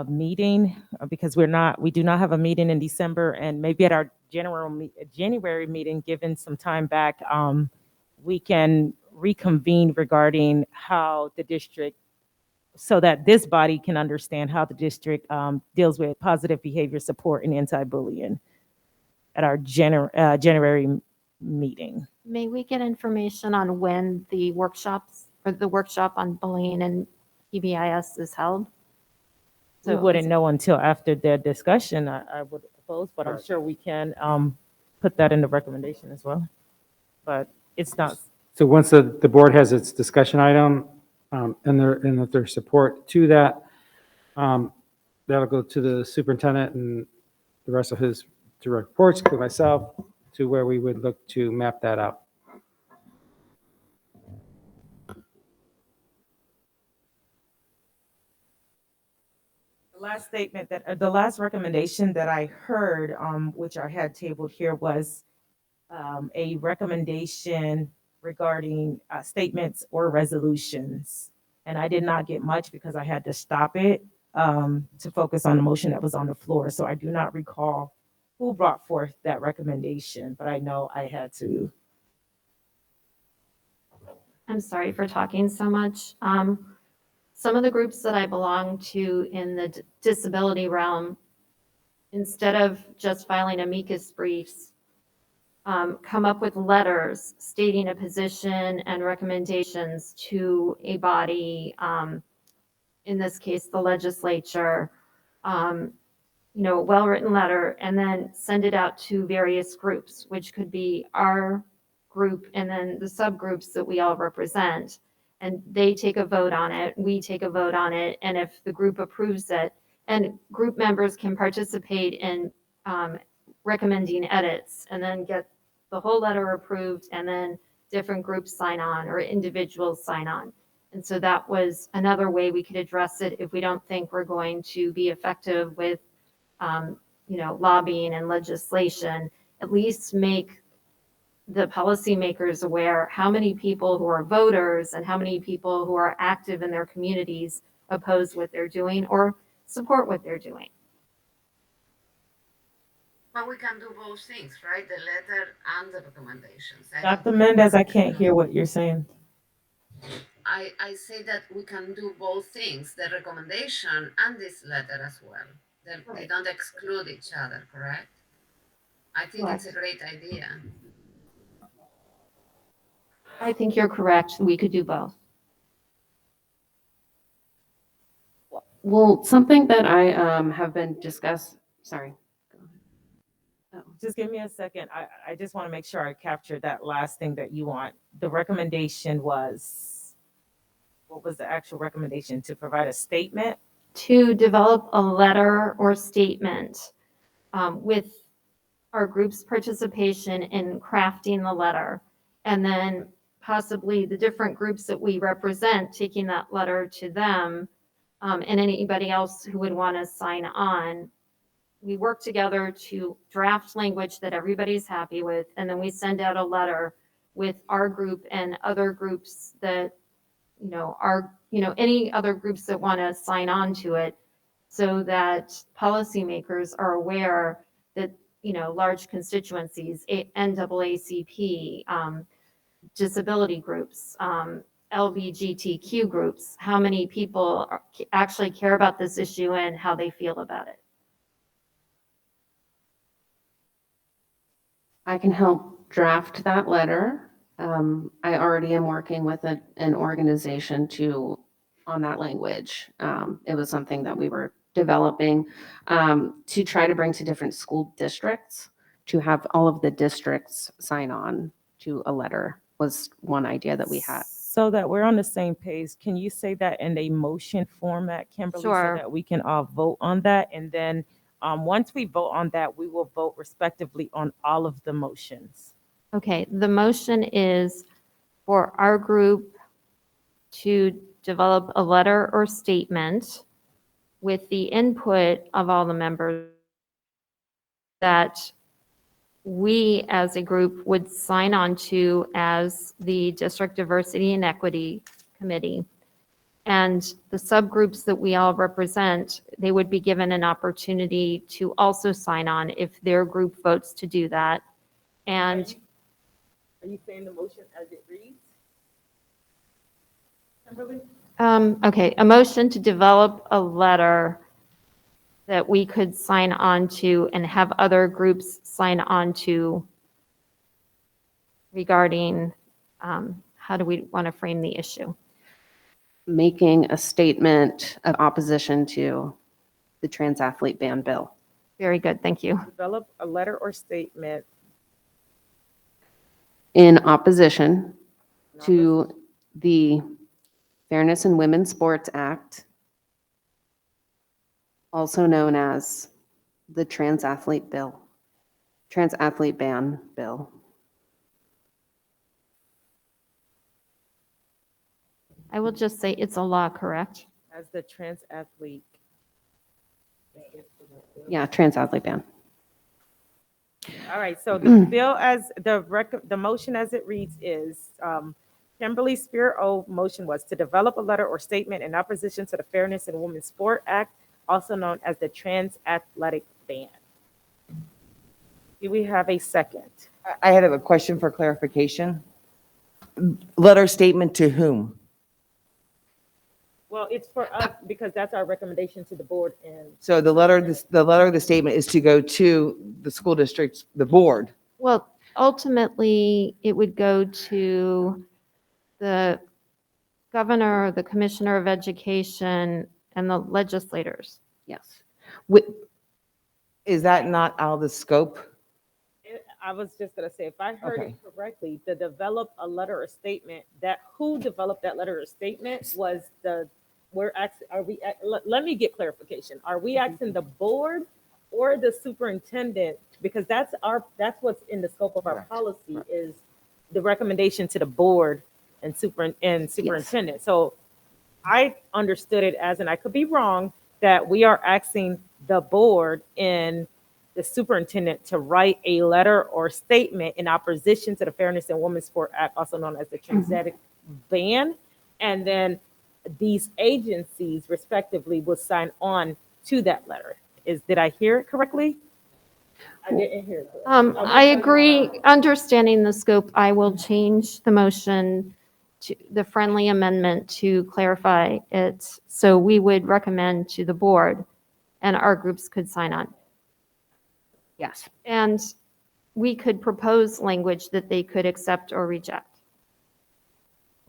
meeting, because we do not have a meeting in December, and maybe at our January meeting, given some time back, we can reconvene regarding how the district, so that this body can understand how the district deals with positive behavior support and anti-bullying at our January meeting. May we get information on when the workshop on bullying and PBIS is held? We wouldn't know until after their discussion, I would suppose, but I'm sure we can put that in the recommendation as well. But it's not. So once the board has its discussion item and their support to that, that'll go to the superintendent and the rest of his direct reports, to myself, to where we would look to map that out. The last statement that, the last recommendation that I heard, which I had tabled here, was a recommendation regarding statements or resolutions. And I did not get much because I had to stop it to focus on the motion that was on the floor. So I do not recall who brought forth that recommendation, but I know I had to. I'm sorry for talking so much. Some of the groups that I belong to in the disability realm, instead of just filing amicus briefs, come up with letters stating a position and recommendations to a body, in this case, the legislature, a well-written letter, and then send it out to various groups, which could be our group and then the subgroups that we all represent. And they take a vote on it, we take a vote on it, and if the group approves it, and group members can participate in recommending edits and then get the whole letter approved, and then different groups sign on or individuals sign on. And so that was another way we could address it if we don't think we're going to be effective with lobbying and legislation. At least make the policymakers aware how many people who are voters and how many people who are active in their communities oppose what they're doing or support what they're doing. But we can do both things, right? The letter and the recommendations. Dr. Mendez, I can't hear what you're saying. I say that we can do both things, the recommendation and this letter as well. They don't exclude each other, correct? I think it's a great idea. I think you're correct. We could do both. Well, something that I have been discussed, sorry. Just give me a second. I just want to make sure I captured that last thing that you want. The recommendation was, what was the actual recommendation? To provide a statement? To develop a letter or statement with our group's participation in crafting the letter, and then possibly the different groups that we represent taking that letter to them, and anybody else who would want to sign on. We work together to draft language that everybody's happy with, and then we send out a letter with our group and other groups that, any other groups that want to sign on to it, so that policymakers are aware that, large constituencies, NAACP, disability groups, LGBTQ groups, how many people actually care about this issue and how they feel about it. I can help draft that letter. I already am working with an organization on that language. It was something that we were developing to try to bring to different school districts, to have all of the districts sign on to a letter was one idea that we had. So that we're on the same page, can you say that in a motion format, Kimberly, Sure. so that we can all vote on that? And then once we vote on that, we will vote respectively on all of the motions. Okay, the motion is for our group to develop a letter or statement with the input of all the members that we as a group would sign on to as the District Diversity and Equity Committee. And the subgroups that we all represent, they would be given an opportunity to also sign on if their group votes to do that. And Are you saying the motion as it reads? Kimberly? okay, a motion to develop a letter that we could sign on to and have other groups sign on to regarding how do we want to frame the issue? Making a statement of opposition to the trans athlete ban bill. Very good, thank you. Develop a letter or statement In opposition to the Fairness in Women's Sports Act also known as the Trans Athlete Bill, Trans Athlete Ban Bill. I will just say it's a law, correct? As the trans athlete. Yeah, Trans Athlete Ban. All right, so the bill as the motion as it reads is, Kimberly Spear motion was to develop a letter or statement in opposition to the Fairness in Women's Sport Act, also known as the Trans Athletic Ban. Do we have a second? I had a question for clarification. Letter statement to whom? Well, it's for us because that's our recommendation to the board and. So the letter of the statement is to go to the school district, the board. Well, ultimately, it would go to the governor, the commissioner of education, and the legislators. Yes. Is that not out of the scope? I was just gonna say, if I heard Okay. it correctly, to develop a letter or statement, that who developed that letter or statement was we're asking, let me get clarification. Are we asking the board or the superintendent? Because that's what's in the scope of our policy is the recommendation to the board and superintendent. So I understood it as, and I could be wrong, that we are asking the board and the superintendent to write a letter or statement in opposition to the Fairness in Women's Sport Act, also known as the Trans Athletics Ban. And then these agencies respectively will sign on to that letter. Did I hear it correctly? I didn't hear it. I agree, understanding the scope, I will change the motion to the friendly amendment to clarify it. So we would recommend to the board and our groups could sign on. Yes. And we could propose language that they could accept or reject.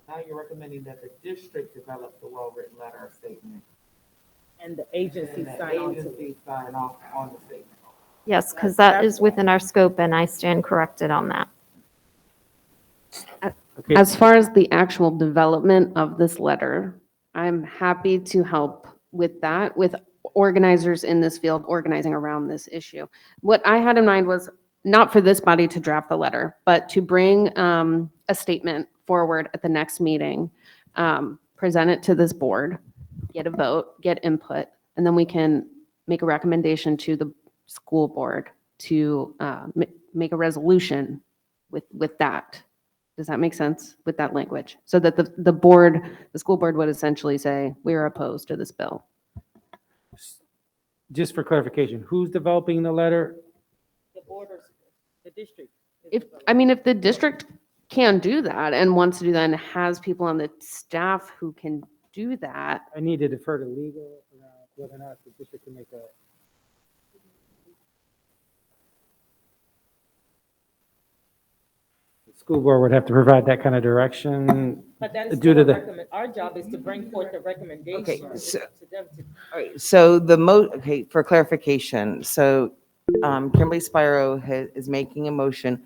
Now you're recommending that the district develop the well-written letter or statement. And the agency sign on to it. Agency sign off on the statement. Yes, because that is within our scope and I stand corrected on that. Okay. As far as the actual development of this letter, I'm happy to help with that, with organizers in this field organizing around this issue. What I had in mind was not for this body to draft the letter, but to bring a statement forward at the next meeting, present it to this board, get a vote, get input, and then we can make a recommendation to the school board to make a resolution with that. Does that make sense with that language? So that the school board would essentially say, we're opposed to this bill. Just for clarification, who's developing the letter? The board or the district. If the district can do that and wants to do that and has people on the staff who can do that. I need to defer to legal around whether or not the district can make a. The school board would have to provide that kind of direction. But that is due still to a the. recommend, our job is to bring forth the recommendation. Okay, to so- them to. All right, so okay, for clarification, so Kimberly Spiro is making a motion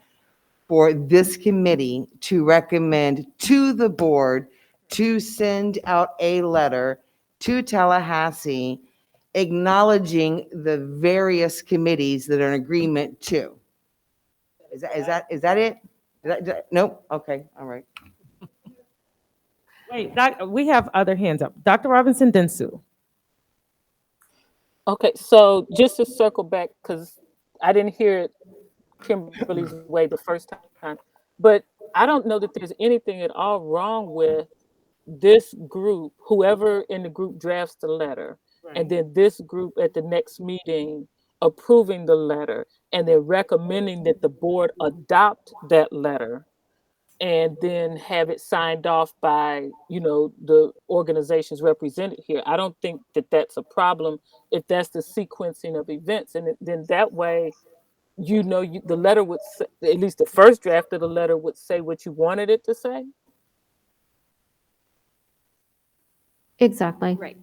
for this committee to recommend to the board to send out a letter to Tallahassee acknowledging the various committees that are in agreement to. Is that it? Nope, okay, all right. Wait, we have other hands up. Dr. Robinson, then Sue. Okay, so just to circle back, because I didn't hear it Kimberly's way the first time, but I don't know that there's anything at all wrong with this group, whoever in the group drafts the letter, and then this group at the next meeting approving the letter, and then recommending that the board adopt that letter and then have it signed off by, the organizations represented here. I don't think that that's a problem if that's the sequencing of events. And then that way, the letter would say, at least the first draft of the letter would say what you wanted it to say. Exactly. Right.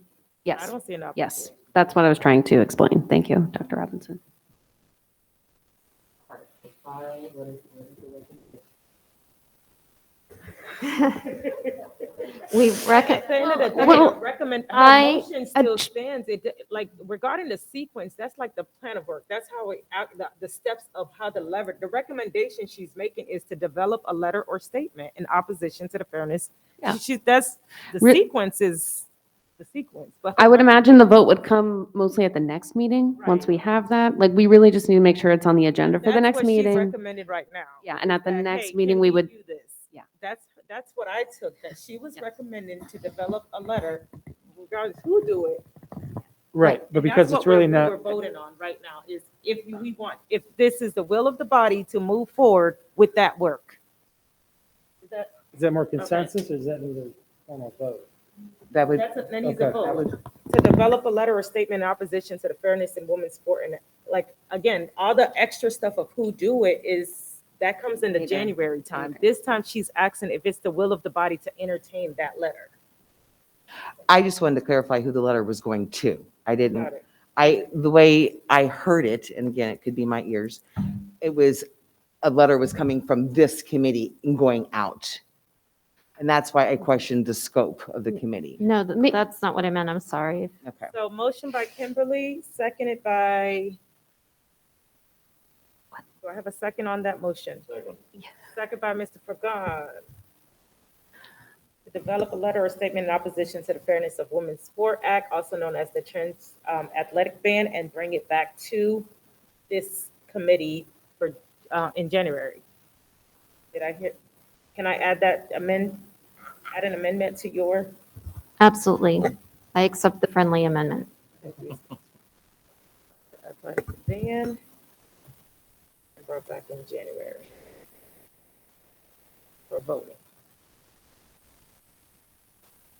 Yes. I don't see an option. Yes, that's what I was trying to explain. Thank you, Dr. Robinson. We At the end of the day, Well, the recommend, her I motion still stands. Like, regarding the sequence, that's like the plan of work. That's how the steps of how the lever, the recommendation she's making is to develop a letter or statement in opposition to the fairness. Yeah. That's, the Re- sequence is the sequence. But I would imagine the vote would come mostly at the next meeting, once we have that. Like, we really just need to make sure it's on the agenda for the that's next what she's meeting. recommended right now. Yeah, and at the That, next hey, meeting, can we would, do this? That's what I took, that she was recommending to develop a letter, regardless who do it. Right, but And because that's it's what really we're not, voting on right now, is if this is the will of the body to move forward with that work. is that more consensus or does that need a formal vote? That would, That needs a Okay. vote. To develop a letter or statement in opposition to the fairness in women's sport. And like, again, all the extra stuff of who do it that comes in the Later. January time. This time she's asking if it's the will of the body to entertain that letter. I just wanted to clarify who the letter was going to. I didn't, Got it. the way I heard it, and again, it could be my ears, it was a letter was coming from this committee and going out. And that's why I questioned the scope of the committee. No, that's not what I meant. I'm sorry. Okay. So motion by Kimberly, seconded by, do I have a second on that motion? Second by Mr. Pagan. To develop a letter or statement in opposition to the Fairness of Women's Sport Act, also known as the Trans Athletic Ban, and bring it back to this committee for, in January. Did I hear, can I add add an amendment to your? Absolutely. I accept the friendly amendment. Athletic ban, and brought back in January for voting.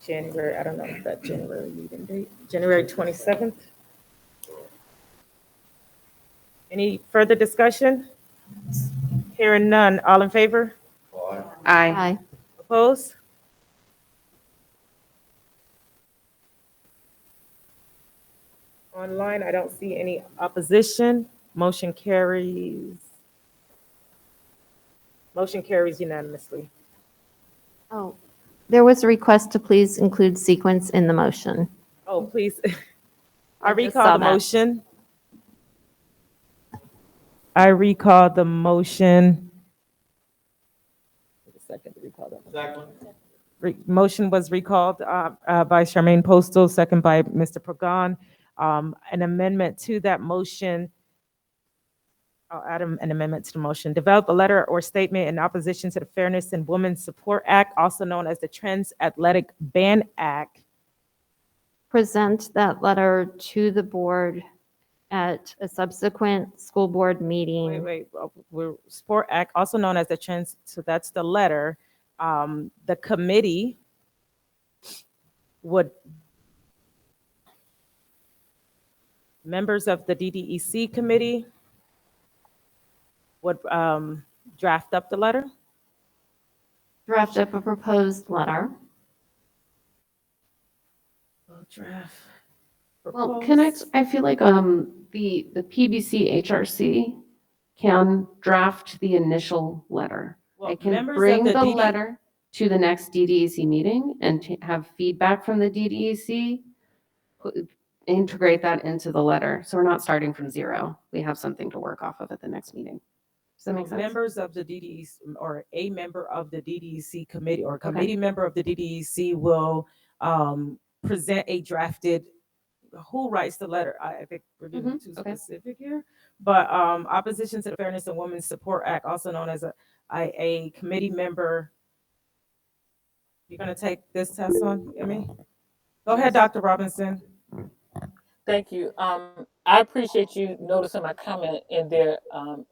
January, I don't know if that January meeting date, January 27th. Any further discussion? Hearing none, all in favor? Aye. Opposed? Online, I don't see any opposition. Motion carries. Motion carries unanimously. Oh, there was a request to please include sequence in the motion. Oh, please. I I just recall saw the that. motion. I recall the motion. Wait a second to recall that. Motion was recalled by Charmaine Postal, second by Mr. Pagan. An amendment to that motion. I'll add an amendment to the motion. Develop a letter or statement in opposition to the Fairness in Women's Support Act, also known as the Trans Athletic Ban Act. Present that letter to the board at a subsequent school board meeting. We're Sport Act, also known as the Trans, so that's the letter. The committee would, members of the DDEC committee would draft up the letter. Draft up a proposed letter. Draft. Well, I feel like the PBC HRC can draft the initial letter. Well, I can members of bring the the DD letter to the next DDEC meeting and have feedback from the DDEC, integrate that into the letter. So we're not starting from zero. We have something to work off of at the next meeting. Does that make sense? Members of the DDEC, or a member of the DDEC committee, or a committee member of the DDEC will present a drafted, who writes the letter? I think we're getting too specific here. But opposition to the Fairness and Women's Support Act, also known as a committee member. You're gonna take this test on, Emmy? Go ahead, Dr. Robinson. Thank you. I appreciate you noticing my comment in there,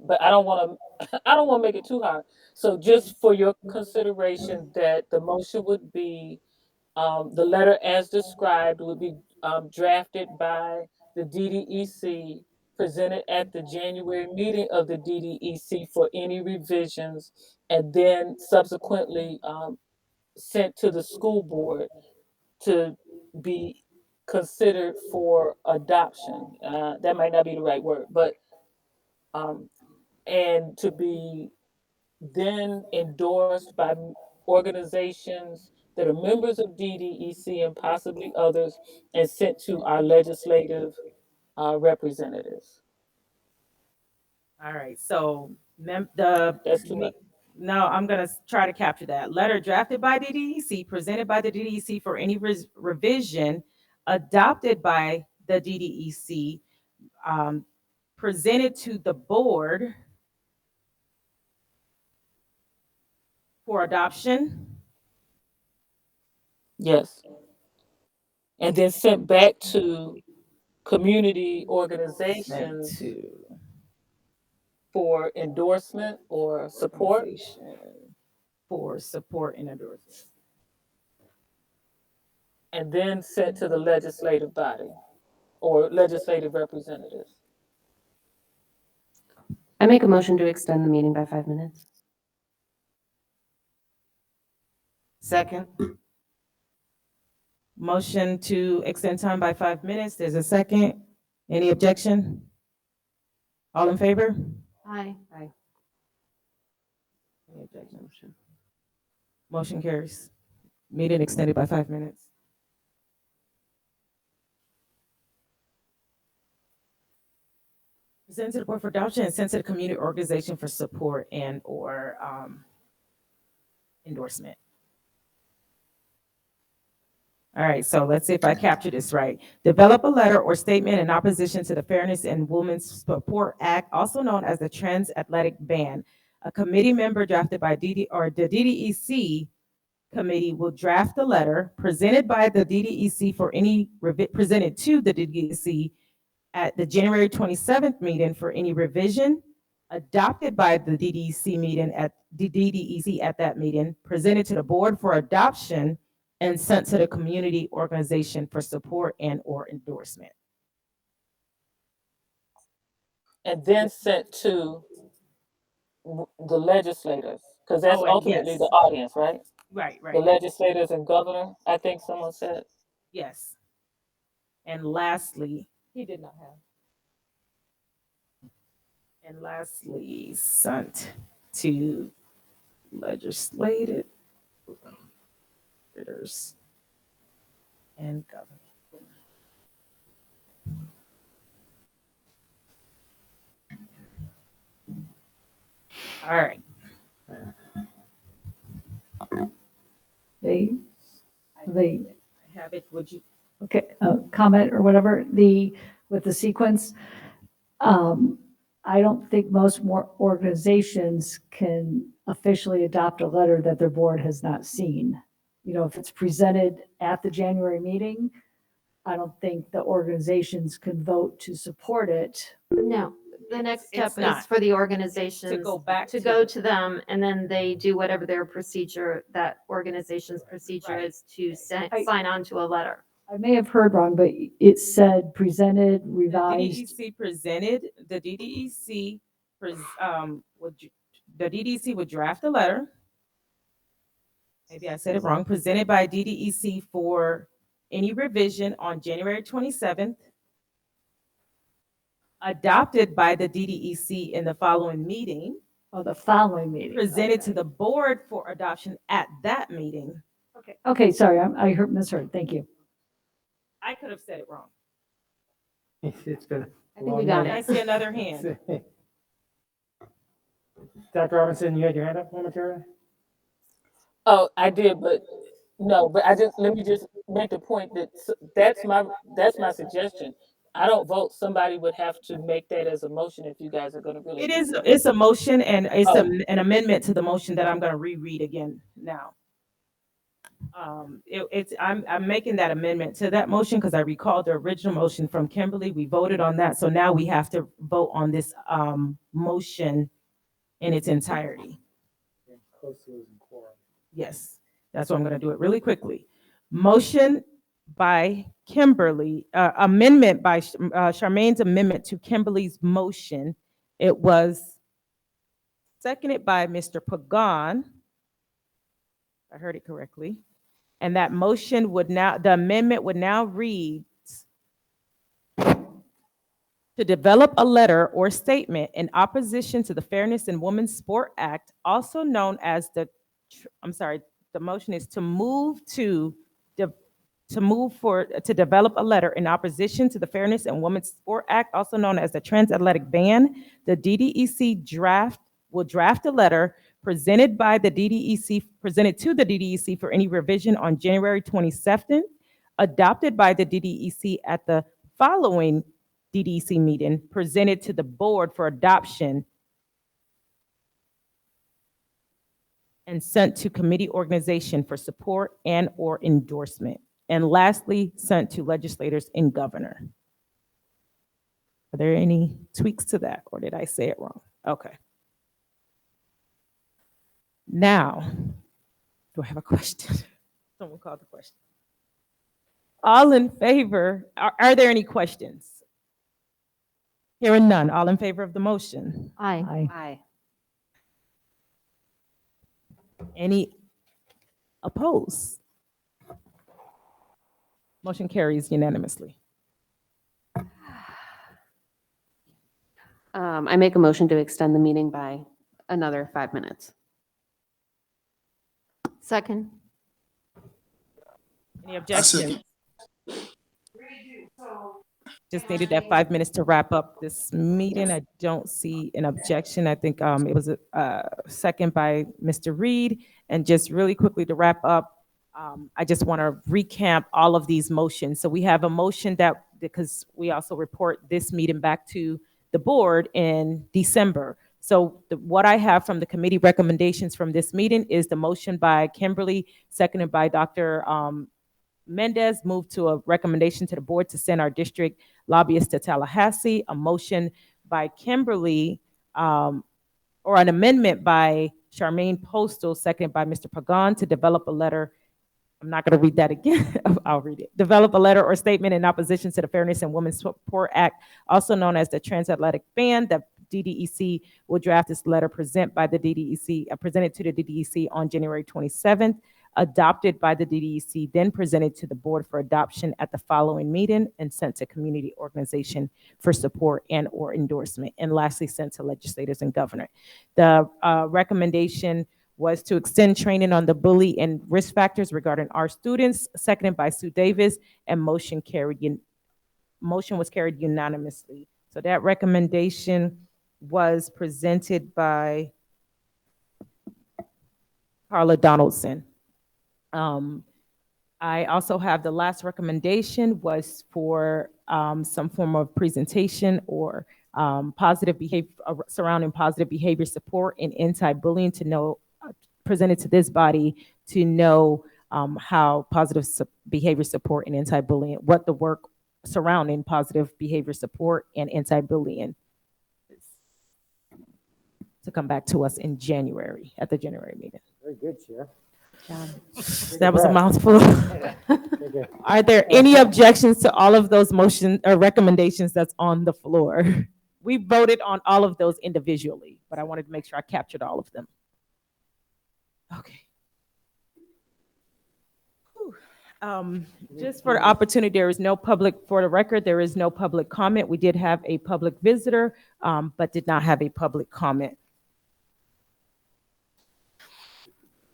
but I don't want to. I don't want to make it too hard. So just for your consideration, that the motion would be, the letter as described would be drafted by the DDEC, presented at the January meeting of the DDEC for any revisions, and then subsequently sent to the school board to be considered for adoption. That might not be the right word, but and to be then endorsed by organizations that are members of DDEC and possibly others, and sent to our legislative representatives. All right, so That's too much. no, I'm gonna try to capture that. Letter drafted by DDEC, presented by the DDEC for any revision, adopted by the DDEC, presented to the board for adoption. Yes. And then sent back to community organizations for endorsement or support. For support and endorsement. And then sent to the legislative body or legislative representatives. I make a motion to extend the meeting by 5 minutes. Second. Motion to extend time by 5 minutes. There's a second. Any objection? All in favor? Aye. Aye. Any objection? Motion carries. Meeting extended by 5 minutes. Sent to the board for adoption and sent to the community organization for support and or endorsement. All right, so let's see if I capture this right. Develop a letter or statement in opposition to the Fairness and Women's Support Act, also known as the Trans Athletic Ban. A committee member drafted by the DDEC committee will draft the letter presented by the DDEC for any presented to the DDEC at the January 27th meeting for any revision, adopted by the DDEC meeting at the DDEC at that meeting, presented to the board for adoption, and sent to the community organization for support and or endorsement. And then sent to the legislators, because that's ultimately the audience, right? Right. The legislators and governor, I think someone said. Yes. And lastly, he did not have. And lastly, sent to legislative leaders and government. All right. They I have it. Would you? okay, comment or whatever, with the sequence. I don't think most more organizations can officially adopt a letter that their board has not seen. You know, if it's presented at the January meeting, I don't think the organizations can vote to support it. No, the next step It's not. is for the organizations To go back to to go the- to them, and then they do whatever their procedure, that organization's procedure is to sign on to a letter. I may have heard wrong, but it said presented, The revised. DDEC presented, the DDEC would draft a letter. Maybe I said it wrong, presented by DDEC for any revision on January 27th. Adopted by the DDEC in the following meeting. Oh, the following meeting. Presented to the board for adoption at that meeting. Okay, sorry, I misheard. Thank you. I could have said it wrong. It's been. I think we got I it. see another hand. Dr. Robinson, you had your hand up momentarily? Oh, I did, but no, but let me just make the point that that's my suggestion. I don't vote. Somebody would have to make that as a motion if you guys are going to really. It's a motion and it's Oh. an amendment to the motion that I'm going to reread again now. I'm making that amendment to that motion because I recalled the original motion from Kimberly. We voted on that. So now we have to vote on this motion in its entirety. Yes, that's why I'm going to do it really quickly. Motion by Kimberly, amendment by Charmaine's amendment to Kimberly's motion. It was seconded by Mr. Pagan. I heard it correctly. And that motion the amendment would now read to develop a letter or statement in opposition to the Fairness in Women's Sport Act, also known as the the motion is to move to develop a letter in opposition to the Fairness and Women's Sport Act, also known as the Trans Athletic Ban. The DDEC will draft a letter presented to the DDEC for any revision on January 27th, adopted by the DDEC at the following DDEC meeting, presented to the board for adoption, and sent to committee organization for support and/or endorsement. And lastly, sent to legislators and governor. Are there any tweaks to that, or did I say it wrong? Okay. Now, do I have a question? Someone called the question. All in favor, are there any questions? Hearing none, all in favor of the motion? Aye. Aye. Any opposed? Motion carries unanimously. I make a motion to extend the meeting by another 5 minutes. Second. Any objections? Just needed that 5 minutes to wrap up this meeting. I don't see an objection. I think it was a second by Mr. Reed. And just really quickly to wrap up, I just want to recap all of these motions. So we have a motion that, because we also report this meeting back to the board in December. So what I have from the committee recommendations from this meeting is the motion by Kimberly, seconded by Dr. Mendez, moved to a recommendation to the board to send our district lobbyist to Tallahassee. A motion by Kimberly, or an amendment by Charmaine Postal, seconded by Mr. Pagan, to develop a letter. I'm not going to read that again. I'll read it. Develop a letter or statement in opposition to the Fairness and Women's Sport Act, also known as the Trans Athletic Ban. The DDEC will draft this letter presented to the DDEC on January 27th, adopted by the DDEC, then presented to the board for adoption at the following meeting, and sent to community organization for support and/or endorsement, and lastly sent to legislators and governor. The recommendation was to extend training on the bully and risk factors regarding our students, seconded by Sue Davis, and motion was carried unanimously. So that recommendation was presented by Carla Donaldson. I also have the last recommendation was for some form of presentation or positive behavior surrounding positive behavior support and anti-bullying to know, presented to this body to know how positive behavior support and anti-bullying, what the work surrounding positive behavior support and anti-bullying is, to come back to us in January, at the January meeting. Very good, Chair. That was a mouthful. Are there any objections to all of those motions or recommendations that's on the floor? We voted on all of those individually, but I wanted to make sure I captured all of them. Okay. Just for the opportunity, there is no public, for the record, there is no public comment. We did have a public visitor, but did not have a public comment.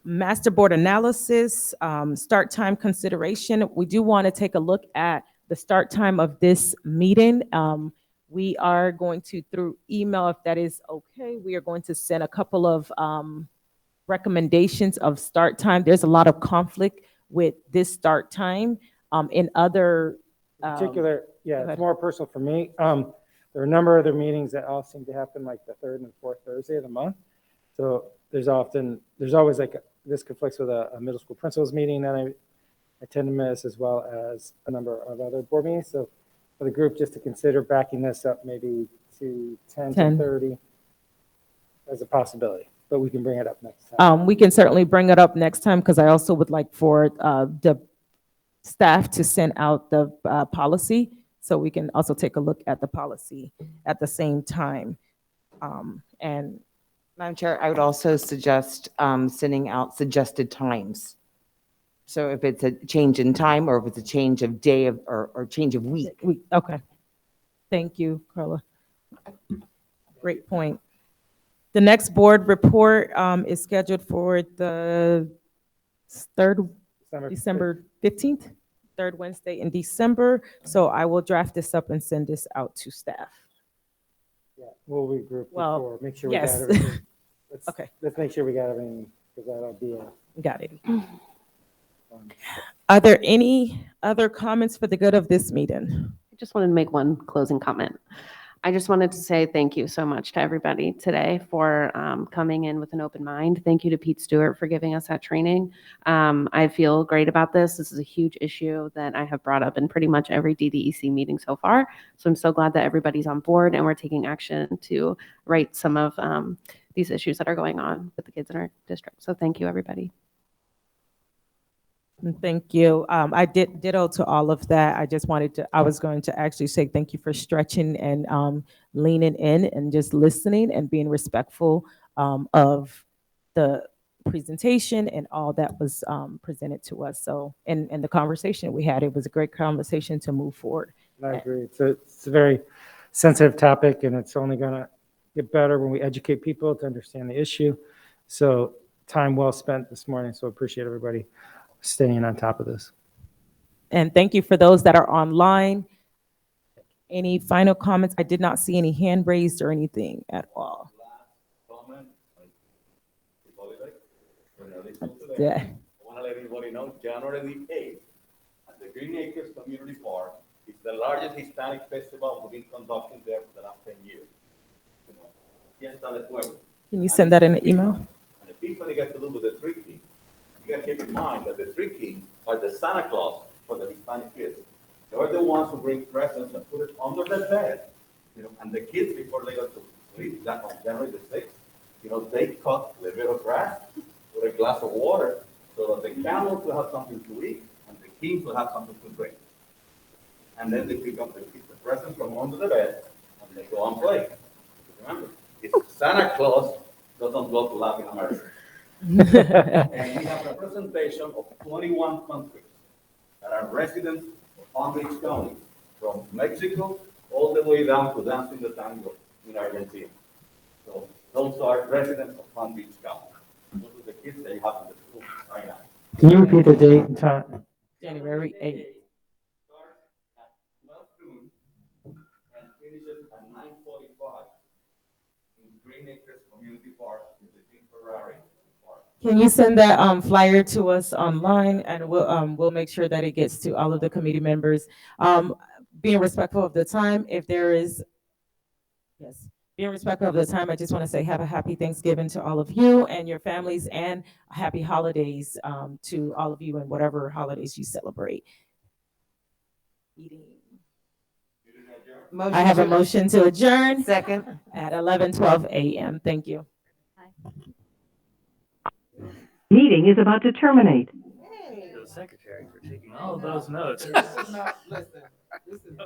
Master board analysis, start time consideration. We do want to take a look at the start time of this meeting. We are going to, through email, if that is okay, we are going to send a couple of recommendations of start time. There's a lot of conflict with this start time in other particular, yeah, it's more personal for me. There are a number of other meetings that all seem to happen like the third and fourth Thursday of the month. So there's always like this conflicts with a middle school principals meeting that I tend to miss, as well as a number of other board meetings. So for the group, just to consider backing this up maybe to 10 to 30 as a possibility, but we can bring it up next time. We can certainly bring it up next time, because I also would like for the staff to send out the policy, so we can also take a look at the policy at the same time. And Madam Chair, I would also suggest sending out suggested times. So if it's a change in time, or if it's a change of day or change of week. Okay. Thank you, Carla. Great point. The next board report is scheduled for the third December December 15th, third Wednesday in December. So I will draft this up and send this out to staff. Yeah, we'll regroup Well, before, make sure we got yes. everything. Okay. Let's make sure we got everything, because that'll be a. Got it. Are there any other comments for the good of this meeting? I just wanted to make one closing comment. I just wanted to say thank you so much to everybody today for coming in with an open mind. Thank you to Pete Stewart for giving us that training. I feel great about this. This is a huge issue that I have brought up in pretty much every DDEC meeting so far. So I'm so glad that everybody's on board and we're taking action to right some of these issues that are going on with the kids in our district. So thank you, everybody. Thank you. I did ditto to all of that. I was going to actually say thank you for stretching and leaning in and just listening and being respectful of the presentation and all that was presented to us. So, and the conversation we had, it was a great conversation to move forward. I agree. It's a very sensitive topic, and it's only going to get better when we educate people to understand the issue. So time well spent this morning. So appreciate everybody staying on top of this. And thank you for those that are online. Any final comments? I did not see any hand raised or anything at all. Yeah. I want to let everybody know, January the 8th, at the Green Acres Community Park, it's the largest Hispanic festival we've been conducting there for the last 10 years. Can you send that in an email? And the people they get to do with the Three Kings. You got to keep in mind that the Three Kings are the Santa Claus for the Hispanic kids. They're the ones who bring presents and put it under the bed. And the kids, before they go to sleep, that on January the 6th, they cut a little bit of grass with a glass of water so that the camels will have something to eat and the kings will have something to drink. And then they pick up the presents from under the bed and they go and play. Remember, it's Santa Claus doesn't go to Latin America. And we have a representation of 21 countries that are residents of Palm Beach County, from Mexico all the way down to dancing the tango in Argentina. So those are residents of Palm Beach County. Those are the kids that you have in the school right now. Can you repeat the date and time? January 8th. Starts at 12 noon and finishes at 9:45 in Green Acres Community Park in the Ferrari Park. Can you send that flyer to us online, and we'll make sure that it gets to all of the committee members. Being respectful of the time, if there is, yes, being respectful of the time, I just want to say have a happy Thanksgiving to all of you and your families, and happy holidays to all of you and whatever holidays you celebrate. I have a motion to adjourn. Second. At 11:12 a.m. Thank you. Meeting is about to terminate. The secretary for taking all of those notes. Listen, this is